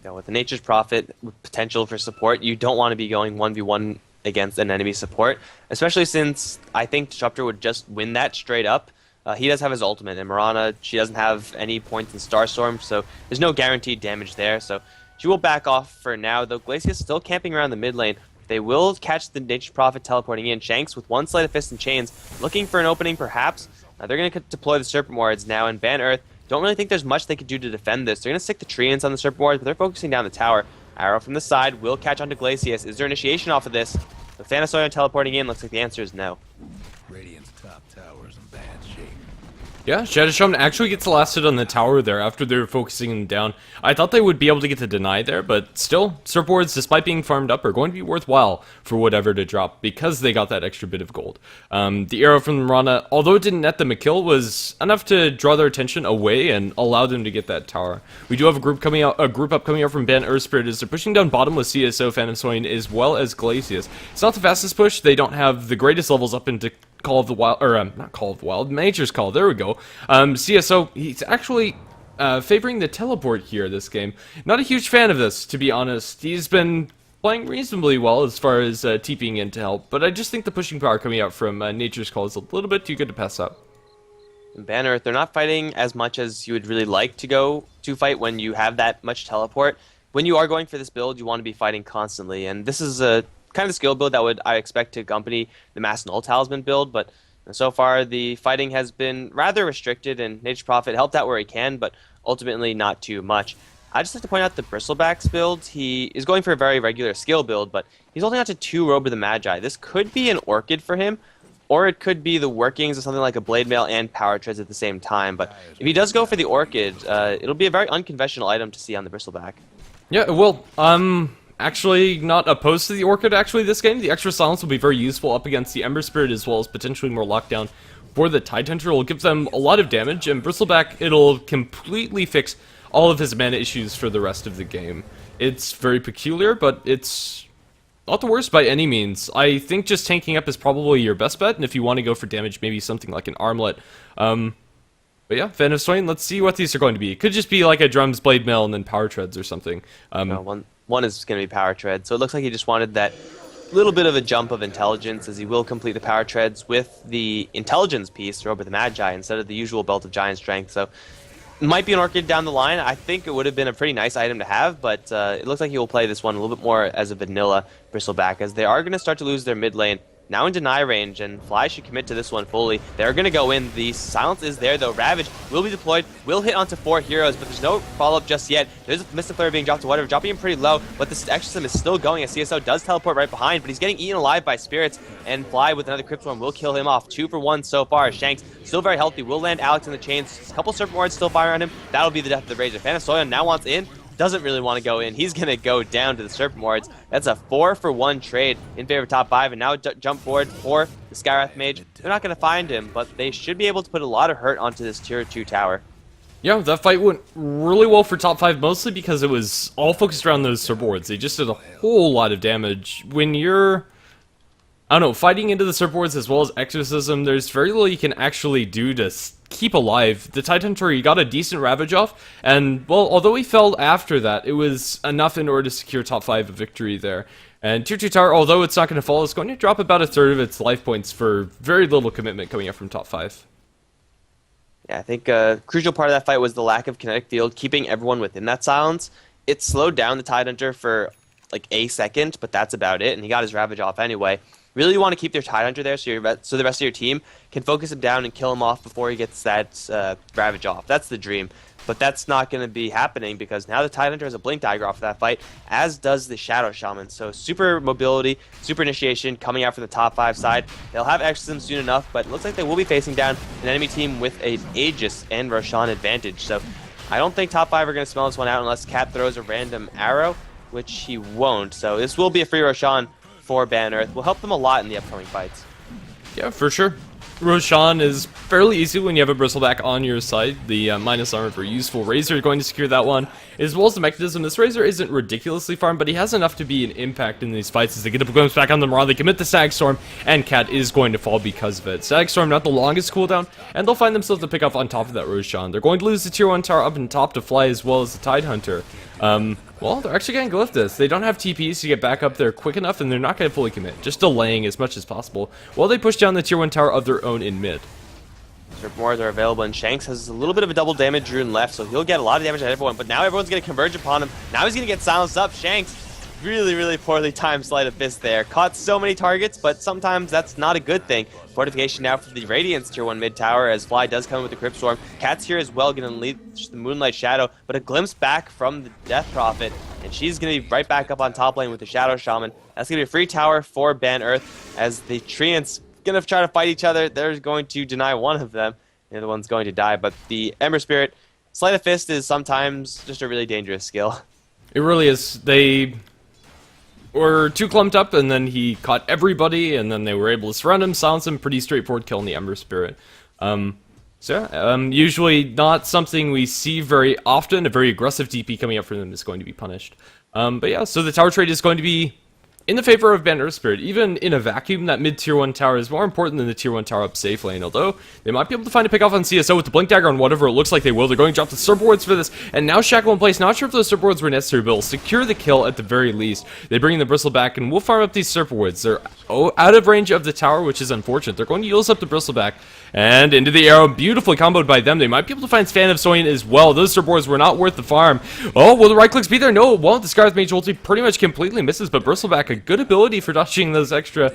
B: With the Nature's Prophet with potential for support, you don't want to be going 1v1 against an enemy support, especially since I think Disruptor would just win that straight up. He does have his ultimate, and Mirana, she doesn't have any points in Starstorm, so there's no guaranteed damage there, so she will back off for now, though Glacius is still camping around the mid lane. They will catch the Nature's Prophet teleporting in. Shanks with one Sleight of Fist and Chains, looking for an opening perhaps. They're going to deploy the Serpent Wards now and ban Earth. Don't really think there's much they could do to defend this. They're going to stick the Treants on the Serpent Wards, but they're focusing down the tower. Arrow from the side will catch onto Glacius. Is there initiation off of this? With Thanasoyon teleporting in, looks like the answer is no.
C: Radiant's top tower's in bad shape.
A: Yeah, Shadow Shaman actually gets the last hit on the tower there after they were focusing him down. I thought they would be able to get the deny there, but still, surfboards, despite being farmed up, are going to be worthwhile for whatever to drop because they got that extra bit of gold. The arrow from Rana, although it didn't net them a kill, was enough to draw their attention away and allow them to get that tower. We do have a group up coming out from Ban Earth Spirit as they're pushing down bottom with CSO, Phantom Swain, as well as Glacius. It's not the fastest push. They don't have the greatest levels up into Call of the Wild, or not Call of the Wild, Nature's Call, there we go. CSO, he's actually favoring the teleport here this game. Not a huge fan of this, to be honest. He's been playing reasonably well as far as TPing in to help, but I just think the pushing power coming out from Nature's Call is a little bit too good to pass up.
B: In Ban Earth, they're not fighting as much as you would really like to go to fight when you have that much teleport. When you are going for this build, you want to be fighting constantly, and this is a kind of skill build that I expect to accompany the Mass Null Talisman build, but so far the fighting has been rather restricted, and Nature's Prophet helped out where he can, but ultimately not too much. I just like to point out the Bristlebacks build. He is going for a very regular skill build, but he's holding out to 2 Robe of the Magi. This could be an Orchid for him, or it could be the workings of something like a Blade Mail and Power Treads at the same time, but if he does go for the Orchid, it'll be a very unconventional item to see on the Bristleback.
A: Yeah, well, actually not opposed to the Orchid actually this game. The extra silence will be very useful up against the Ember Spirit as well as potentially more lockdown for the Tidehunter. It will give them a lot of damage, and Bristleback, it'll completely fix all of his mana issues for the rest of the game. It's very peculiar, but it's not the worst by any means. I think just tanking up is probably your best bet, and if you want to go for damage, maybe something like an Armlet. But yeah, Phantom Swain, let's see what these are going to be. It could just be like a Drums, Blade Mail, and then Power Treads or something.
B: No, one is going to be Power Tread, so it looks like he just wanted that little bit of a jump of intelligence, as he will complete the Power Treads with the Intelligence piece, Robe of the Magi, instead of the usual Belt of Giant Strength. So it might be an Orchid down the line. I think it would have been a pretty nice item to have, but it looks like he will play this one a little bit more as a vanilla Bristleback, as they are going to start to lose their mid lane. Now in deny range, and Fly should commit to this one fully. They're going to go in. The silence is there, though. Ravage will be deployed, will hit onto 4 heroes, but there's no follow-up just yet. There's a Mystic Flare being dropped to whatever, dropping him pretty low, but this Exorcism is still going as CSO does teleport right behind, but he's getting eaten alive by Spirits, and Fly with another Crypt Swarm will kill him off. 2 for 1 so far. Shanks still very healthy, will land Alex in the chains. A couple Serpent Wards still fire on him. That'll be the death of the Rage. Phantom Soyon now wants in. Doesn't really want to go in. He's going to go down to the Serpent Wards. That's a 4 for 1 trade in favor of top 5, and now jump forward for the Skywrath Mage. They're not going to find him, but they should be able to put a lot of hurt onto this tier 2 tower.
A: Yeah, that fight went really well for top 5, mostly because it was all focused around those Serpent Wards. They just did a whole lot of damage. When you're, I don't know, fighting into the Serpent Wards as well as Exorcism, there's very little you can actually do to keep alive. The Tidehunter, he got a decent Ravage off, and, well, although he fell after that, it was enough in order to secure top 5 victory there. And tier 2 tower, although it's not going to fall, it's going to drop about a third of its life points for very little commitment coming up from top 5.
B: Yeah, I think a crucial part of that fight was the lack of kinetic field, keeping everyone within that silence. It slowed down the Tidehunter for like a second, but that's about it, and he got his Ravage off anyway. Really want to keep their Tidehunter there so the rest of your team can focus him down and kill him off before he gets that Ravage off. That's the dream. But that's not going to be happening because now the Tidehunter has a Blink Dagger off of that fight, as does the Shadow Shaman. So super mobility, super initiation coming out from the top 5 side. They'll have Exorcism soon enough, but it looks like they will be facing down an enemy team with an Aegis and Roshan advantage. So I don't think top 5 are going to smell this one out unless Cat throws a random arrow, which he won't. So this will be a free Roshan for Ban Earth. Will help them a lot in the upcoming fights.
A: Yeah, for sure. Roshan is fairly easy when you have a Bristleback on your side. The minus armor for useful Razor is going to secure that one, as well as the mechanism. This Razor isn't ridiculously farmed, but he has enough to be an impact in these fights as they get a glimpse back on the Marauder. They commit the Stag Storm, and Cat is going to fall because of it. Stag Storm, not the longest cooldown, and they'll find themselves to pick up on top of that Roshan. They're going to lose the tier 1 tower up and top to Fly, as well as the Tidehunter. Well, they're actually going to glyph this. They don't have TPs to get back up there quick enough, and they're not going to fully commit, just delaying as much as possible while they push down the tier 1 tower of their own in mid.
B: Serpent Wards are available, and Shanks has a little bit of a double damage rune left, so he'll get a lot of damage at everyone, but now everyone's going to converge upon him. Now he's going to get silenced up. Shanks, really, really poorly timed Sleight of Fist there. Caught so many targets, but sometimes that's not a good thing. Fortification now for the Radiance tier 1 mid tower, as Fly does come with the Crypt Storm. Cat's here as well, going to lead the Moonlight Shadow, but a glimpse back from the Death Prophet, and she's going to be right back up on top lane with the Shadow Shaman. That's going to be a free tower for Ban Earth, as the Treants going to try to fight each other. They're going to deny one of them, they're the ones going to die. But the Ember Spirit, Sleight of Fist is sometimes just a really dangerous skill.
A: It really is. They were too clumped up, and then he caught everybody, and then they were able to surround him, silence him. Pretty straightforward kill in the Ember Spirit. Usually not something we see very often. A very aggressive DP coming up from them is going to be punished. But yeah, so the tower trade is going to be in the favor of Banner Spirit. Even in a vacuum, that mid-tier 1 tower is more important than the tier 1 tower up safe lane, although they might be able to find a pick off on CSO with the Blink Dagger on whatever it looks like they will. They're going to drop the Serp Wards for this, and now Shackle in place. Not sure if those Serp Wards were necessary, but will secure the kill at the very least. They bring in the Bristleback, and we'll farm up these Serp Wards. They're out of range of the tower, which is unfortunate. They're going to use up the Bristleback, and into the arrow, beautifully comboed by them. They might be able to find Fan of Soin as well. Those Serp Wards were not worth the farm. Oh, will the right clicks be there? No, it won't. The Scarlet Mage ulti pretty much completely misses, but Bristleback, a good ability for dodging those extra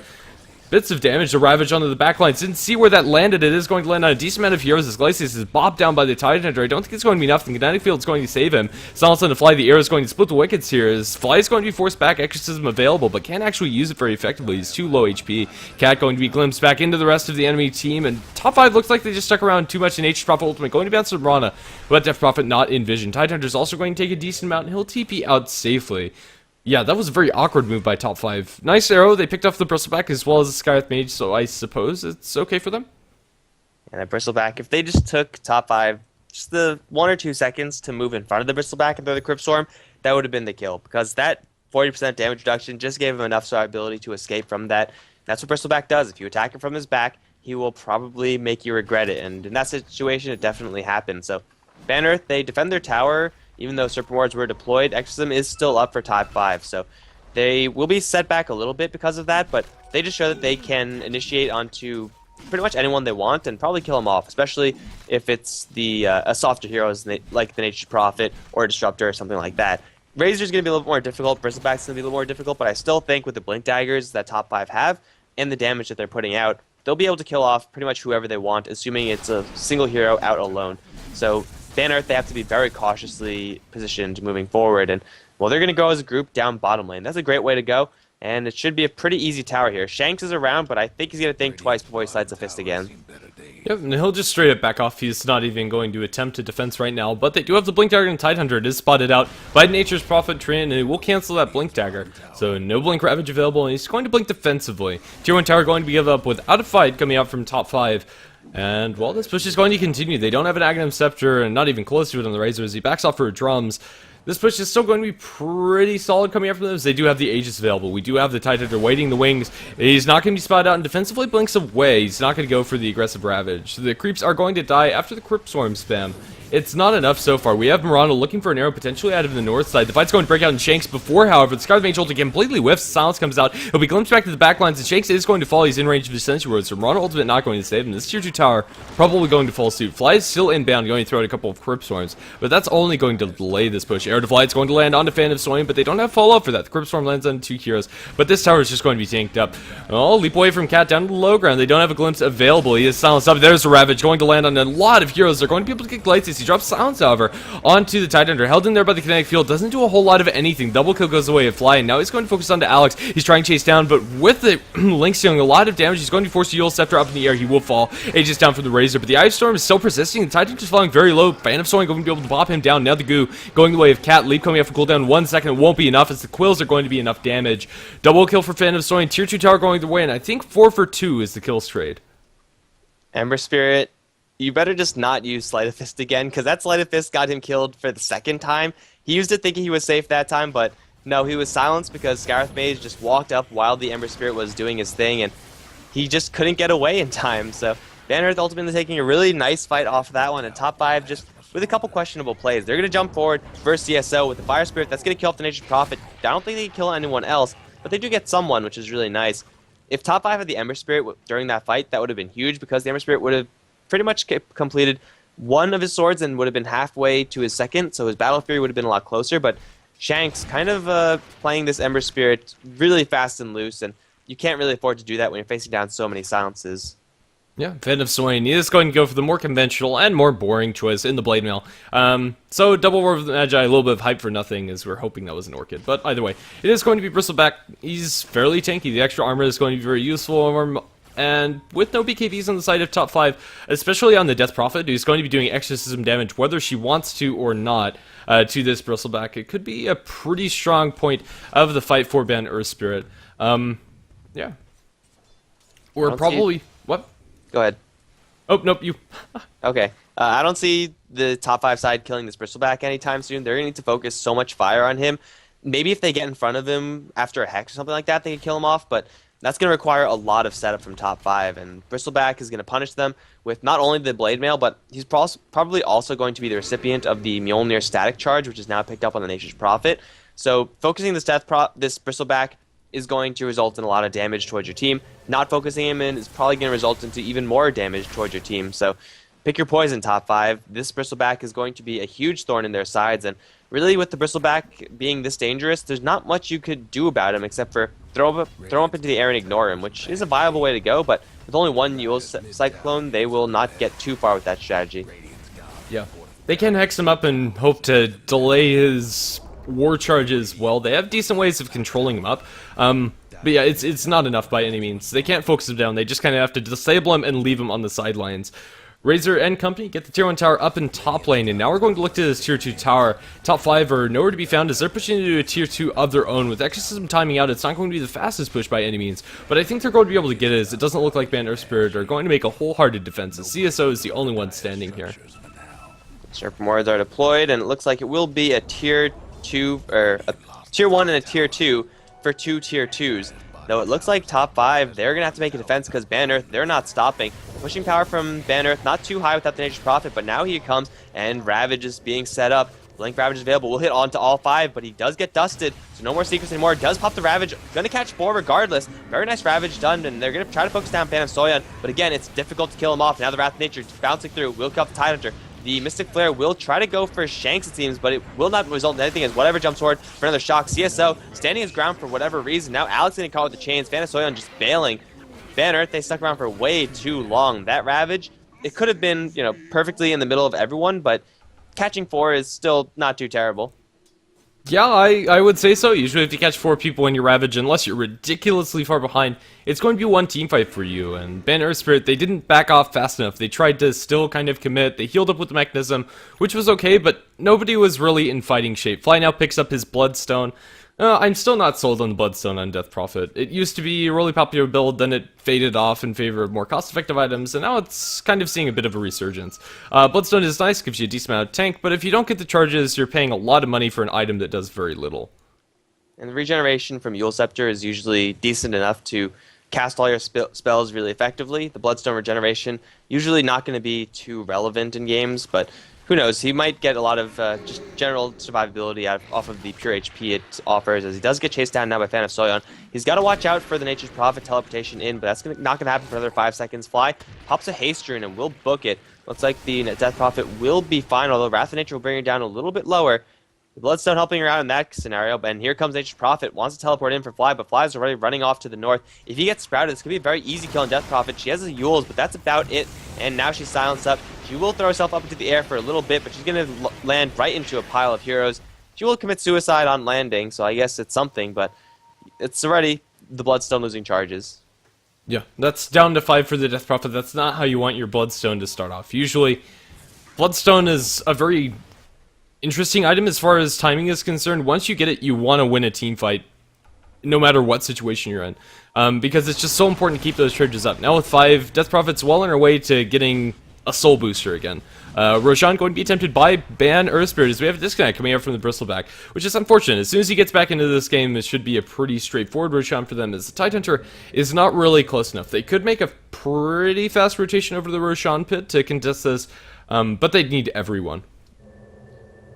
A: bits of damage. The Ravage onto the backlines. Didn't see where that landed. It is going to land on a decent amount of heroes as Glacius is bobbed down by the Tidehunter. I don't think it's going to be enough. The Kinetic Field is going to save him. Silence on the Fly. The arrow is going to split the wickets here. As Fly is going to be forced back. Exorcism available, but can't actually use it very effectively. He's too low HP. Cat going to be glimpsed back into the rest of the enemy team, and top 5 looks like they just stuck around too much in H Prophet ultimate. Going to bounce to Rana, but Death Prophet not in vision. Tidehunter is also going to take a decent amount, and he'll TP out safely. Yeah, that was a very awkward move by top 5. Nice arrow. They picked off the Bristleback as well as the Skywrath Mage, so I suppose it's okay for them.
B: And that Bristleback, if they just took top 5, just the 1 or 2 seconds to move in front of the Bristleback and throw the Crypt Storm, that would have been the kill. Because that 40% damage reduction just gave him enough survivability to escape from that. That's what Bristleback does. If you attack him from his back, he will probably make you regret it. And in that situation, it definitely happened. So, Banner, they defend their tower. Even though Serpent Wards were deployed, Exorcism is still up for top 5, so they will be set back a little bit because of that, but they just show that they can initiate onto pretty much anyone they want and probably kill them off, especially if it's the a softer heroes like the Nature's Prophet or Disruptor or something like that. Razor's going to be a little more difficult, Bristleback's going to be a little more difficult, but I still think with the Blink Daggers that top 5 have and the damage that they're putting out, they'll be able to kill off pretty much whoever they want, assuming it's a single hero out alone. So Banner, they have to be very cautiously positioned moving forward, and well, they're going to go as a group down bottom lane. That's a great way to go, and it should be a pretty easy tower here. Shanks is around, but I think he's going to think twice before he slides a fist again.
A: Yep, and he'll just straight up back off. He's not even going to attempt to defense right now, but they do have the Blink Dagger and Tidehunter. It is spotted out by Nature's Prophet Trin, and it will cancel that Blink Dagger. So no Blink Ravage available, and he's going to blink defensively. Tier 1 tower going to be given up without a fight coming out from top 5. And, well, this push is going to continue. They don't have an Aghanim Scepter, and not even close to it on the Razor as he backs off for drums. This push is still going to be pretty solid coming up from them, as they do have the Aegis available. We do have the Tidehunter waiting the wings. He's not going to be spotted out and defensively blinks away. He's not going to go for the aggressive Ravage. So the creeps are going to die after the Crypt Swarm spam. It's not enough so far. We have Miranda looking for an arrow potentially out of the north side. The fight's going to break out in Shanks before, however, the Scarlet Mage ulti completely whiffs. Silence comes out. He'll be glimpsed back to the backlines, and Shanks is going to fall. He's in range of the Sentry Road, so Miranda ultimate not going to save him. This tier 2 tower probably going to fall suit. Fly is still inbound, going to throw out a couple of Crypt Swarms, but that's only going to delay this push. Arrow to Fly is going to land onto Fan of Soin, but they don't have follow-up for that. The Crypt Swarm lands on 2 heroes, but this tower is just going to be tanked up. Oh, leap away from Cat down to the low ground. They don't have a glimpse available. He is silenced up. There's the Ravage going to land on a lot of heroes. They're going to be able to get Glacius. He drops Silence, however, onto the Tidehunter, held in there by the Kinetic Field, doesn't do a whole lot of anything. Double kill goes away at Fly, and now he's going to focus onto Alex. He's trying to chase down, but with the Link stealing a lot of damage, he's going to be forced to Eul Scepter up in the air. He will fall. Aegis down from the Razor, but the Ice Storm is still persisting. The Tidehunter's falling very low. Fan of Soin going to be able to pop him down. Now the Goo going the way of Cat. Leap coming off for cooldown 1 second. It won't be enough, as the Quills are going to be enough damage. Double kill for Fan of Soin. Tier 2 tower going the way, and I think 4 for 2 is the kills trade.
B: Ember Spirit, you better just not use Sleight of Fist again, because that Sleight of Fist got him killed for the second time. He used it thinking he was safe that time, but no, he was silenced because Scarlet Mage just walked up while the Ember Spirit was doing his thing, and he just couldn't get away in time. So Banner ultimately taking a really nice fight off of that one, and top 5 just with a couple questionable plays. They're going to jump forward versus CSO with the Fire Spirit. That's going to kill off the Nature's Prophet. I don't think they can kill anyone else, but they do get someone, which is really nice. If top 5 had the Ember Spirit during that fight, that would have been huge, because the Ember Spirit would have pretty much completed one of his swords and would have been halfway to his second, so his Battle Fury would have been a lot closer, but Shanks kind of playing this Ember Spirit really fast and loose, and you can't really afford to do that when you're facing down so many silences.
A: Yeah, Fan of Soin is going to go for the more conventional and more boring choice in the Blade Mail. So Double War of the Magi, a little bit of hype for nothing, as we're hoping that was an Orchid. But either way, it is going to be Bristleback. He's fairly tanky. The extra armor is going to be very useful. And with no BKBs on the side of top 5, especially on the Death Prophet, who's going to be doing exorcism damage whether she wants to or not to this Bristleback, it could be a pretty strong point of the fight for Ban Earth Spirit. Yeah. Or probably... What?
B: Go ahead.
A: Oh, nope, you...
B: Okay. I don't see the top 5 side killing this Bristleback anytime soon. They're going to need to focus so much fire on him. Maybe if they get in front of him after a Hex or something like that, they could kill him off, but that's going to require a lot of setup from top 5, and Bristleback is going to punish them with not only the Blade Mail, but he's probably also going to be the recipient of the Mjolnir Static Charge, which is now picked up on the Nature's Prophet. So focusing this Bristleback is going to result in a lot of damage towards your team. Not focusing him in is probably going to result into even more damage towards your team. So pick your poison, top 5. This Bristleback is going to be a huge thorn in their sides, and really with the Bristleback being this dangerous, there's not much you could do about him except for throw him up into the air and ignore him, which is a viable way to go, but with only one Yule Cyclone, they will not get too far with that strategy.
A: Yeah. They can hex him up and hope to delay his war charges well. They have decent ways of controlling him up. But yeah, it's not enough by any means. They can't focus him down. They just kind of have to disable him and leave him on the sidelines. Razor and company get the tier 1 tower up in top lane, and now we're going to look to this tier 2 tower. Top 5 are nowhere to be found as they're pushing into a tier 2 of their own. With Exorcism timing out, it's not going to be the fastest push by any means, but I think they're going to be able to get it, as it doesn't look like Ban Earth Spirit are going to make a wholehearted defense, as CSO is the only one standing here.
B: Serpent Wards are deployed, and it looks like it will be a tier 2, or a tier 1 and a tier 2 for 2 tier 2s. Though it looks like top 5, they're going to have to make a defense because Ban Earth, they're not stopping. Pushing power from Ban Earth, not too high without the Nature's Prophet, but now he comes, and Ravage is being set up. Blink Ravage is available. We'll hit onto all 5, but he does get dusted, so no more secrets anymore. Does pop the Ravage. Going to catch 4 regardless. Very nice Ravage done, and they're going to try to focus down Fan of Soyon, but again, it's difficult to kill him off. Now the Wrath of Nature bouncing through. Will kill off the Tidehunter. The Mystic Flare will try to go for Shanks, it seems, but it will not result in anything as whatever jumps forward for another shock. CSO standing his ground for whatever reason. Now Alex getting caught with the chains. Fan of Soyon just bailing. Ban Earth, they stuck around for way too long. That Ravage, it could have been, perfectly in the middle of everyone, but catching 4 is still not too terrible.
A: Yeah, I would say so. Usually if you catch 4 people in your Ravage, unless you're ridiculously far behind, it's going to be one team fight for you. And Ban Earth Spirit, they didn't back off fast enough. They tried to still kind of commit. They healed up with the mechanism, which was okay, but nobody was really in fighting shape. Fly now picks up his Bloodstone. I'm still not sold on the Bloodstone on Death Prophet. It used to be a really popular build, then it faded off in favor of more cost-effective items, and now it's kind of seeing a bit of a resurgence. Bloodstone is nice, gives you a decent amount of tank, but if you don't get the charges, you're paying a lot of money for an item that does very little.
B: And the regeneration from Yule Scepter is usually decent enough to cast all your spells really effectively. The Bloodstone regeneration, usually not going to be too relevant in games, but who knows, he might get a lot of just general survivability off of the pure HP it offers, as he does get chased down now by Fan of Soyon. He's got to watch out for the Nature's Prophet teleportation in, but that's not going to happen for another 5 seconds. Fly pops a Haste Rune and will book it. Looks like the Death Prophet will be fine, although Wrath of Nature will bring her down a little bit lower. The Bloodstone helping her out in that scenario, and here comes Nature's Prophet, wants to teleport in for Fly, but Fly is already running off to the north. If he gets sprouted, this could be a very easy kill on Death Prophet. She has the Yules, but that's about it, and now she's silenced up. She will throw herself up into the air for a little bit, but she's going to land right into a pile of heroes. She will commit suicide on landing, so I guess it's something, but it's already the Bloodstone losing charges.
A: Yeah, that's down to 5 for the Death Prophet. That's not how you want your Bloodstone to start off. Usually, Bloodstone is a very interesting item as far as timing is concerned. Once you get it, you want to win a team fight, no matter what situation you're in, because it's just so important to keep those charges up. Now with 5, Death Prophet's well on her way to getting a soul booster again. Roshan going to be attempted by Ban Earth Spirit, as we have a disconnect coming out from the Bristleback, which is unfortunate. As soon as he gets back into this game, it should be a pretty straightforward Roshan for them, as the Tidehunter is not really close enough. They could make a pretty fast rotation over the Roshan pit to contest this, but they'd need everyone.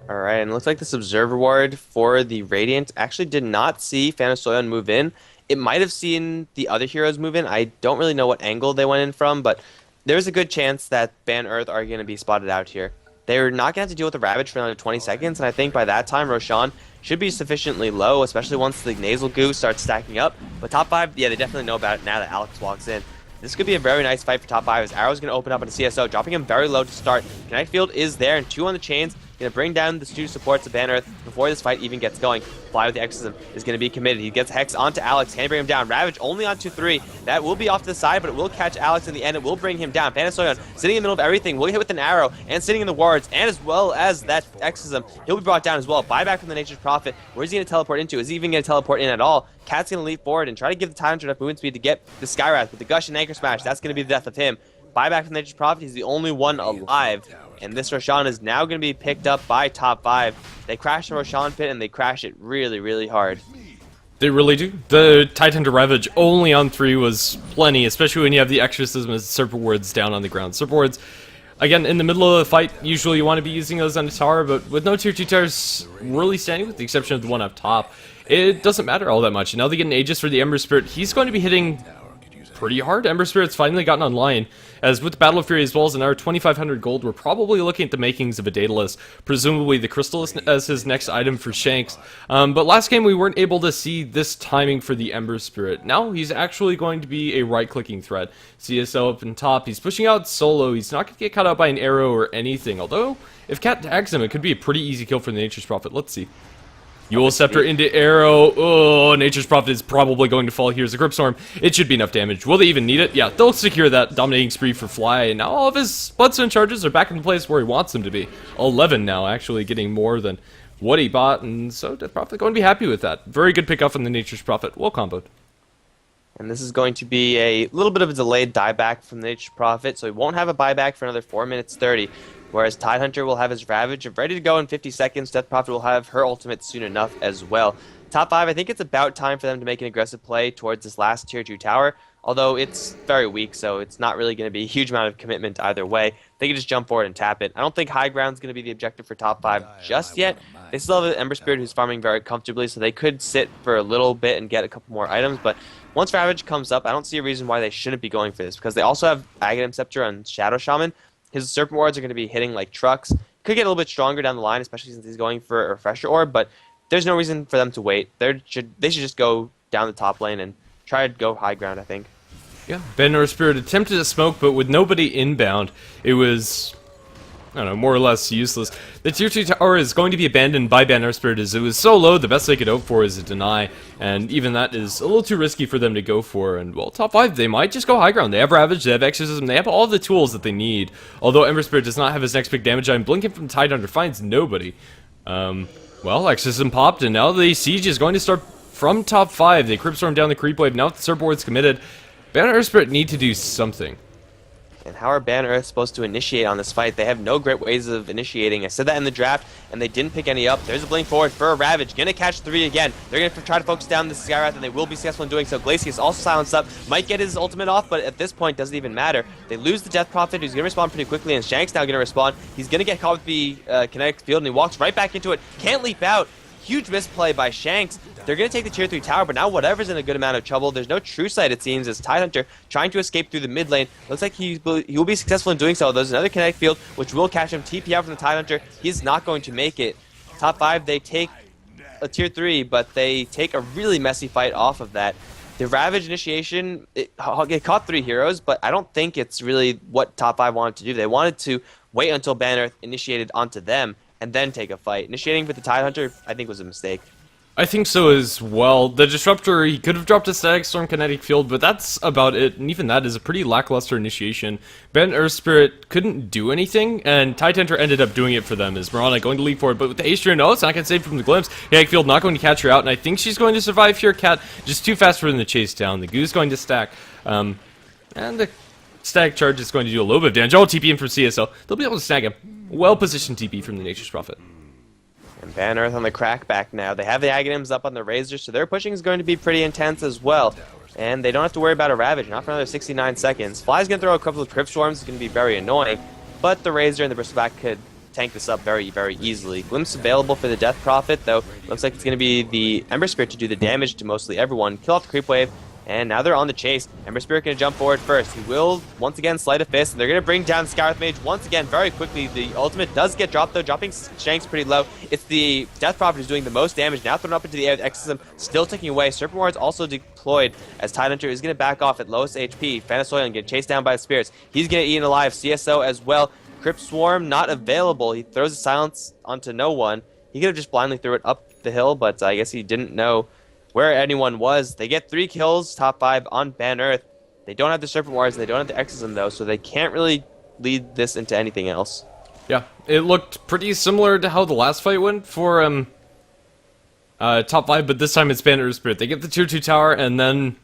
B: Alright, and it looks like this Observer Ward for the Radiant actually did not see Fan of Soyon move in. It might have seen the other heroes move in. I don't really know what angle they went in from, but there's a good chance that Ban Earth are going to be spotted out here. They're not going to have to deal with the Ravage for another 20 seconds, and I think by that time Roshan should be sufficiently low, especially once the Nasal Goo starts stacking up. But top 5, yeah, they definitely know about it now that Alex walks in. This could be a very nice fight for top 5, as Arrow's going to open up on a CSO, dropping him very low to start. Kinetic Field is there, and 2 on the chains. Going to bring down the two supports of Ban Earth before this fight even gets going. Fly with the Exorcism is going to be committed. He gets Hex onto Alex. Can bring him down. Ravage only on 2-3. That will be off to the side, but it will catch Alex in the end. It will bring him down. Panasoyon sitting in the middle of everything. Will get hit with an arrow and sitting in the wards, and as well as that Exorcism, he'll be brought down as well. Buyback from the Nature's Prophet. Where's he going to teleport into? Is he even going to teleport in at all? Cat's going to leap forward and try to give the Tidehunter enough movement speed to get the Skywrath with the Gush and Anchor Smash. That's going to be the death of him. Buyback from the Nature's Prophet. He's the only one alive. And this Roshan is now going to be picked up by top 5. They crash the Roshan pit, and they crash it really, really hard.
A: They really do. The Tidehunter Ravage only on 3 was plenty, especially when you have the Exorcism as Serpent Wards down on the ground. Serpent Wards, again, in the middle of the fight, usually you want to be using those on the tower, but with no tier 2 towers really standing, with the exception of the one up top, it doesn't matter all that much. And now they get an Aegis for the Ember Spirit. He's going to be hitting pretty hard. Ember Spirit's finally gotten online, as with the Battle of Fury as well as another 2,500 gold, we're probably looking at the makings of a Daedalus, presumably the Crystal as his next item for Shanks. But last game we weren't able to see this timing for the Ember Spirit. Now he's actually going to be a right-clicking threat. CSO up in top, he's pushing out solo, he's not going to get caught out by an arrow or anything, although if Cat tags him, it could be a pretty easy kill for the Nature's Prophet. Let's see. Eul Scepter into arrow. Oh, Nature's Prophet is probably going to fall. Here's a Grip Storm. It should be enough damage. Will they even need it? Yeah, they'll secure that dominating spree for Fly. And now all of his Bloodstone charges are back in the place where he wants them to be. 11 now, actually getting more than what he bought. And so Death Prophet going to be happy with that. Very good pickup from the Nature's Prophet. Well comboed.
B: And this is going to be a little bit of a delayed dieback from the Nature's Prophet, so he won't have a buyback for another 4 minutes 30. Whereas Tidehunter will have his Ravage ready to go in 50 seconds. Death Prophet will have her ultimate soon enough as well. Top 5, I think it's about time for them to make an aggressive play towards this last tier 2 tower. Although it's very weak, so it's not really going to be a huge amount of commitment either way. They can just jump forward and tap it. I don't think high ground's going to be the objective for top 5 just yet. They still have an Ember Spirit who's farming very comfortably, so they could sit for a little bit and get a couple more items. But once Ravage comes up, I don't see a reason why they shouldn't be going for this, because they also have Aghanim Scepter on Shadow Shaman. His Serpent Wards are going to be hitting like trucks. Could get a little bit stronger down the line, especially since he's going for a Refresher Orb, but there's no reason for them to wait. They should just go down the top lane and try to go high ground, I think.
A: Yeah, Ban Earth Spirit attempted to smoke, but with nobody inbound, it was, I don't know, more or less useless. The tier 2 tower is going to be abandoned by Ban Earth Spirit, as it was so low, the best they could hope for is a deny, and even that is a little too risky for them to go for, and well, top 5, they might just go high ground. They have Ravage, they have Exorcism, they have all the tools that they need, although Ember Spirit does not have his next big damage item. Blinking from Tidehunter finds nobody. Well, Exorcism popped, and now the siege is going to start from top 5. They Crypt Storm down the creep wave, now the Serpent Ward's committed. Ban Earth Spirit need to do something.
B: And how are Ban Earth supposed to initiate on this fight? They have no great ways of initiating. I said that in the draft, and they didn't pick any up. There's a blink forward for a Ravage. Gonna catch 3 again. They're gonna try to focus down the Skywrath, and they will be successful in doing so. Glacius also silenced up. Might get his ultimate off, but at this point, doesn't even matter. They lose the Death Prophet, who's gonna respond pretty quickly, and Shank's now gonna respond. He's gonna get caught with the kinetic field, and he walks right back into it. Can't leap out. Huge misplay by Shanks. They're going to take the tier 3 tower, but now whatever's in a good amount of trouble. There's no true sight, it seems, as Tidehunter trying to escape through the mid lane. Looks like he will be successful in doing so. There's another kinetic field, which will catch him. TP out from the Tidehunter. He's not going to make it. Top 5, they take a tier 3, but they take a really messy fight off of that. The Ravage initiation, it caught 3 heroes, but I don't think it's really what top 5 wanted to do. They wanted to wait until Ban Earth initiated onto them and then take a fight. Initiating with the Tidehunter, I think, was a mistake.
A: I think so as well. The Disruptor, he could have dropped a Static Storm Kinetic Field, but that's about it, and even that is a pretty lackluster initiation. Ban Earth Spirit couldn't do anything, and Tidehunter ended up doing it for them, as Mirana going to leap forward, but with the Astrian, no, it's not going to save from the Glimpse. Kinetic Field not going to catch her out, and I think she's going to survive here. Cat just too fast for them to chase down. The Goo's going to stack, and the Static Charge is going to do a little bit of damage. Oh, TP in from CSL. They'll be able to snag him. Well-positioned TP from the Nature's Prophet.
B: And Ban Earth on the crackback now. They have the Aghanims up on the Razor, so their pushing is going to be pretty intense as well. And they don't have to worry about a Ravage, not for another 69 seconds. Fly's going to throw a couple of Crypt Swarms, it's going to be very annoying. But the Razor and the Bristleback could tank this up very, very easily. Glimpse available for the Death Prophet, though. Looks like it's going to be the Ember Spirit to do the damage to mostly everyone. Kill off the Creep Wave. And now they're on the chase. Ember Spirit going to jump forward first. He will, once again, Sleight of Fist. And they're going to bring down Skywrath Mage once again very quickly. The ultimate does get dropped, though, dropping Shanks pretty low. It's the Death Prophet who's doing the most damage. Now thrown up into the air with Exorcism, still ticking away. Serpent Ward's also deployed as Tidehunter is going to back off at lowest HP. Panasoyon getting chased down by the Spirits. He's going to eat alive. CSO as well. Crypt Swarm not available. He throws a silence onto no one. He could have just blindly threw it up the hill, but I guess he didn't know where anyone was. They get 3 kills, top 5 on Ban Earth. They don't have the Serpent Wars, and they don't have the Exorcism though, so they can't really lead this into anything else.
A: Yeah, it looked pretty similar to how the last fight went for top 5, but this time it's Ban Earth Spirit. They get the tier 2 tower, and then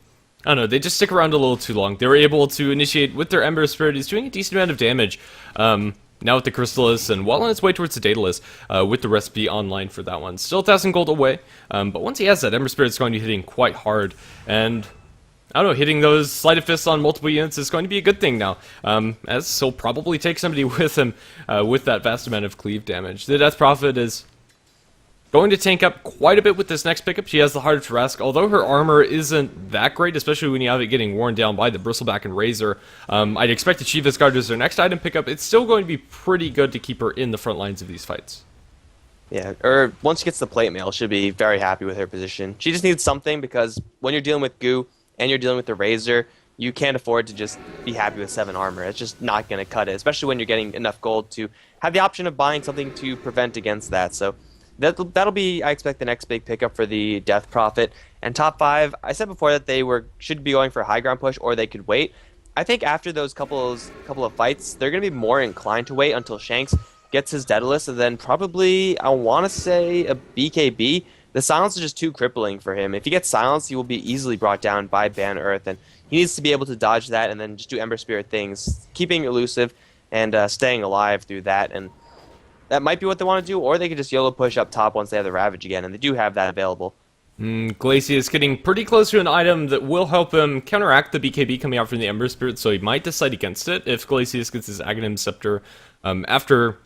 A: I don't know, they just stick around a little too long. They were able to initiate with their Ember Spirit. He's doing a decent amount of damage. Now with the Crystallis, and well on its way towards the Daedalus, with the recipe online for that one. Still 1,000 gold away, but once he has that, Ember Spirit's going to be hitting quite hard, and I don't know, hitting those Sleight of Fists on multiple units is going to be a good thing now, as he'll probably take somebody with him with that vast amount of cleave damage. The Death Prophet is going to tank up quite a bit with this next pickup. She has the Heart of Trask, although her armor isn't that great, especially when you have it getting worn down by the Bristleback and Razor. I'd expect the Shiva's Guard as their next item pickup. It's still going to be pretty good to keep her in the front lines of these fights.
B: Yeah, or once she gets the plate mail, she'll be very happy with her position. She just needs something, because when you're dealing with Goo and you're dealing with the Razor, you can't afford to just be happy with 7 armor. It's just not going to cut it, especially when you're getting enough gold to have the option of buying something to prevent against that. So that'll be, I expect, the next big pickup for the Death Prophet. And top 5, I said before that they should be going for a high ground push, or they could wait. I think after those couple of fights, they're going to be more inclined to wait until Shanks gets his Daedalus, and then probably, I want to say, a BKB. The silence is just too crippling for him. If he gets silenced, he will be easily brought down by Ban Earth, and he needs to be able to dodge that and then just do Ember Spirit things, keeping elusive and staying alive through that. And that might be what they want to do, or they could just YOLO push up top once they have the Ravage again, and they do have that available.
A: Glacius is getting pretty close to an item that will help him counteract the BKB coming out from the Ember Spirit, so he might decide against it if Glacius gets his Aghanim Scepter after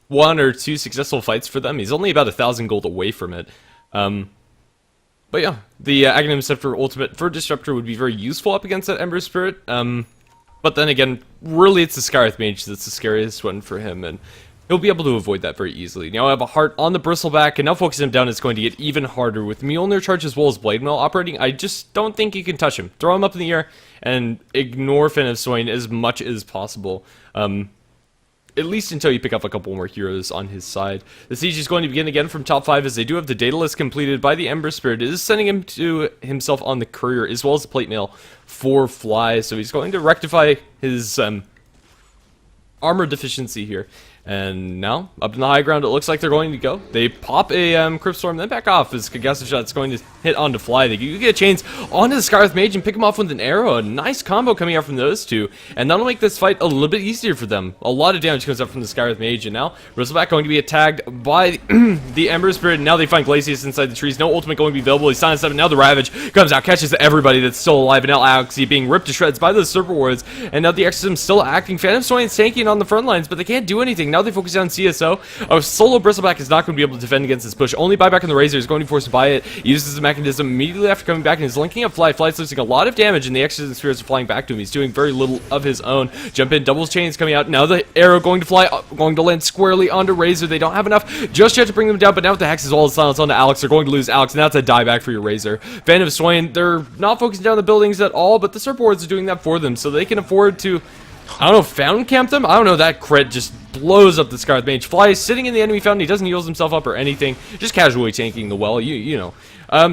A: 1 or 2 successful fights for them. He's only about 1,000 gold away from it. But yeah, the Aghanim Scepter ultimate for Disruptor would be very useful up against that Ember Spirit. But then again, really it's the Skyreth Mage that's the scariest one for him, and he'll be able to avoid that very easily. Now I have a Heart on the Bristleback, and now focusing him down is going to get even harder. With Mjolnir charge as well as Blade Mail operating, I just don't think you can touch him. Throw him up in the air and ignore Fan of Swain as much as possible. At least until you pick up a couple more heroes on his side. The siege is going to begin again from top 5, as they do have the Daedalus completed by the Ember Spirit. It is sending him to himself on the Courier, as well as the Plate Mail for Fly, so he's going to rectify his armor deficiency here. And now, up in the high ground, it looks like they're going to go. They pop a Crypt Storm, then back off as Kagasa Shot's going to hit onto Fly. You get a chains onto the Skyreth Mage and pick him off with an arrow. A nice combo coming out from those two, and that'll make this fight a little bit easier for them. A lot of damage comes up from the Skyreth Mage, and now Bristleback going to be attacked by the Ember Spirit, and now they find Glacius inside the trees. No ultimate going to be available. He's silenced up, and now the Ravage comes out, catches everybody that's still alive, and now Alexi being ripped to shreds by those Serpent Wards, and now the Exorcism still acting. Phantom Swain's tanking on the front lines, but they can't do anything. Now they focus on CSO. A solo Bristleback is not going to be able to defend against this push. Only buyback on the Razor is going to be forced to buy it. He uses the mechanism immediately after coming back and is linking up Fly. Fly's losing a lot of damage, and the Exorcism Spirits are flying back to him. He's doing very little of his own. Jump in, doubles chains coming out. Now the arrow going to fly, going to land squarely onto Razor. They don't have enough just yet to bring them down, but now with the Hex as well as silence onto Alex, they're going to lose Alex, and that's a dieback for your Razor. Phantom Swain, they're not focusing down the buildings at all, but the Serpent Wards are doing that for them, so they can afford to, I don't know, fountain camp them? I don't know, that crit just blows up the Skyreth Mage. Fly is sitting in the enemy fountain. He doesn't heal himself up or anything. Just casually tanking the well, you know.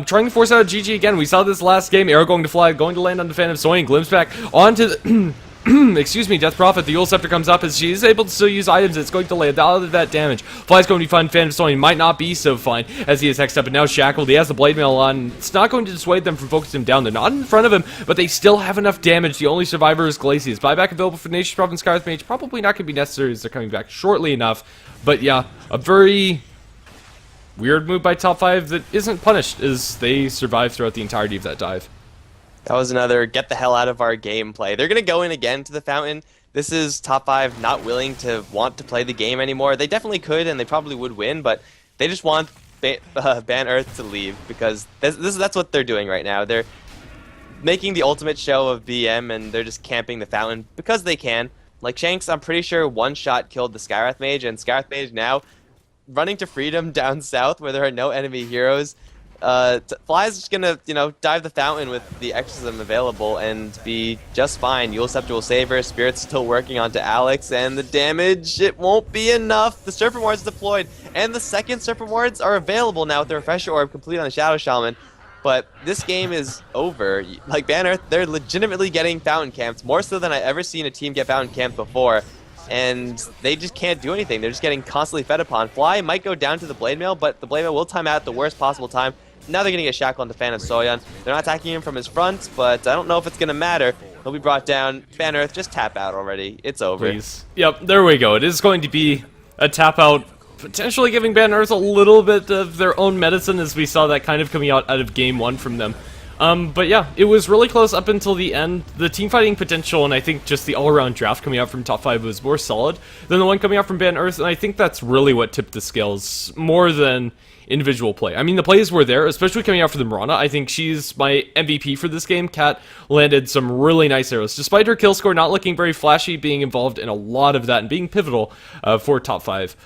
A: Trying to force out a GG again. We saw this last game. Arrow going to Fly, going to land on the Phantom Swain. Glimpse back onto the... excuse me, Death Prophet. The Yule Scepter comes up as she is able to still use items. It's going to lay a lot of that damage. Fly's going to be fine. Phantom Swain might not be so fine as he is hexed up and now shackled. He has the Blade Mail on. It's not going to dissuade them from focusing him down. They're not in front of him, but they still have enough damage. The only survivor is Glacius. Buyback available for Nature's Prophet and Skyreth Mage. Probably not going to be necessary as they're coming back shortly enough. But yeah, a very weird move by top 5 that isn't punished as they survive throughout the entirety of that dive.
B: That was another get the hell out of our gameplay. They're going to go in again to the fountain. This is top 5 not willing to want to play the game anymore. They definitely could, and they probably would win, but they just want Ban Earth to leave, because that's what they're doing right now. They're making the ultimate show of BM, and they're just camping the fountain because they can. Like Shanks, I'm pretty sure one shot killed the Skyreth Mage, and Skyreth Mage now running to freedom down south where there are no enemy heroes. Fly's just gonna, dive the fountain with the exorcism available and be just fine. Kiilstofte will save her. Spirit's still working onto Alex, and the damage, it won't be enough. The Serpent Ward's deployed, and the second Serpent Wards are available now with the Refresher Orb complete on the Shadow Shaman. But this game is over. Like, Banner, they're legitimately getting fountain camped, more so than I ever seen a team get fountain camped before. And they just can't do anything. They're just getting constantly fed upon. Fly might go down to the Blade Mail, but the Blade Mail will time out at the worst possible time. Now they're going to get Shackle onto Fan of Soyeon. They're not attacking him from his front, but I don't know if it's going to matter. He'll be brought down. Ban Earth, just tap out already. It's over.
A: Please. Yep, there we go. It is going to be a tap out, potentially giving Ban Earth a little bit of their own medicine, as we saw that kind of coming out of Game 1 from them. But yeah, it was really close up until the end. The team fighting potential, and I think just the all-around draft coming out from top 5 was more solid than the one coming out from Ban Earth, and I think that's really what tipped the scales more than individual play. I mean, the plays were there, especially coming out for the Mirana. I think she's my MVP for this game. Kat landed some really nice arrows, despite her kill score not looking very flashy, being involved in a lot of that and being pivotal for top 5.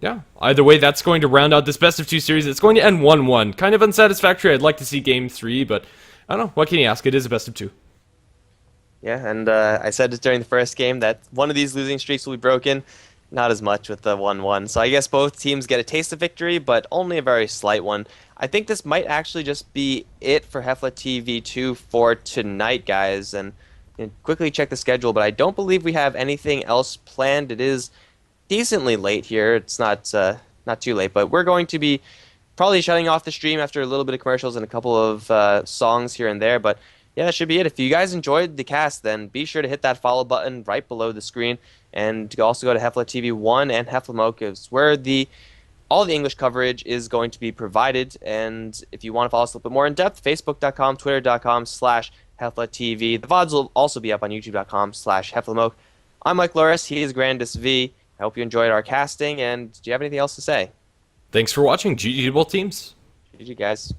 A: Yeah, either way, that's going to round out this best of 2 series. It's going to end 1-1. Kind of unsatisfactory. I'd like to see game 3, but I don't know. What can you ask? It is a best of 2.
B: Yeah, and I said it during the first game that one of these losing streaks will be broken. Not as much with the 1-1. So I guess both teams get a taste of victory, but only a very slight one. I think this might actually just be it for HeflaTV 2 for tonight, guys. And quickly check the schedule, but I don't believe we have anything else planned. It is decently late here. It's not too late, but we're going to be probably shutting off the stream after a little bit of commercials and a couple of songs here and there. But yeah, that should be it. If you guys enjoyed the cast, then be sure to hit that follow button right below the screen, and also go to HeflaTV 1 and HeflaMoke, where all the English coverage is going to be provided. And if you want to follow us a little bit more in depth, facebook.com, twitter.com/HeflaTV. The VODs will also be up on youtube.com/HeflaMoke. I'm Mike Loris. He is Grandis V. I hope you enjoyed our casting, and do you have anything else to say?
A: Thanks for watching. GG to both teams.
B: GG, guys.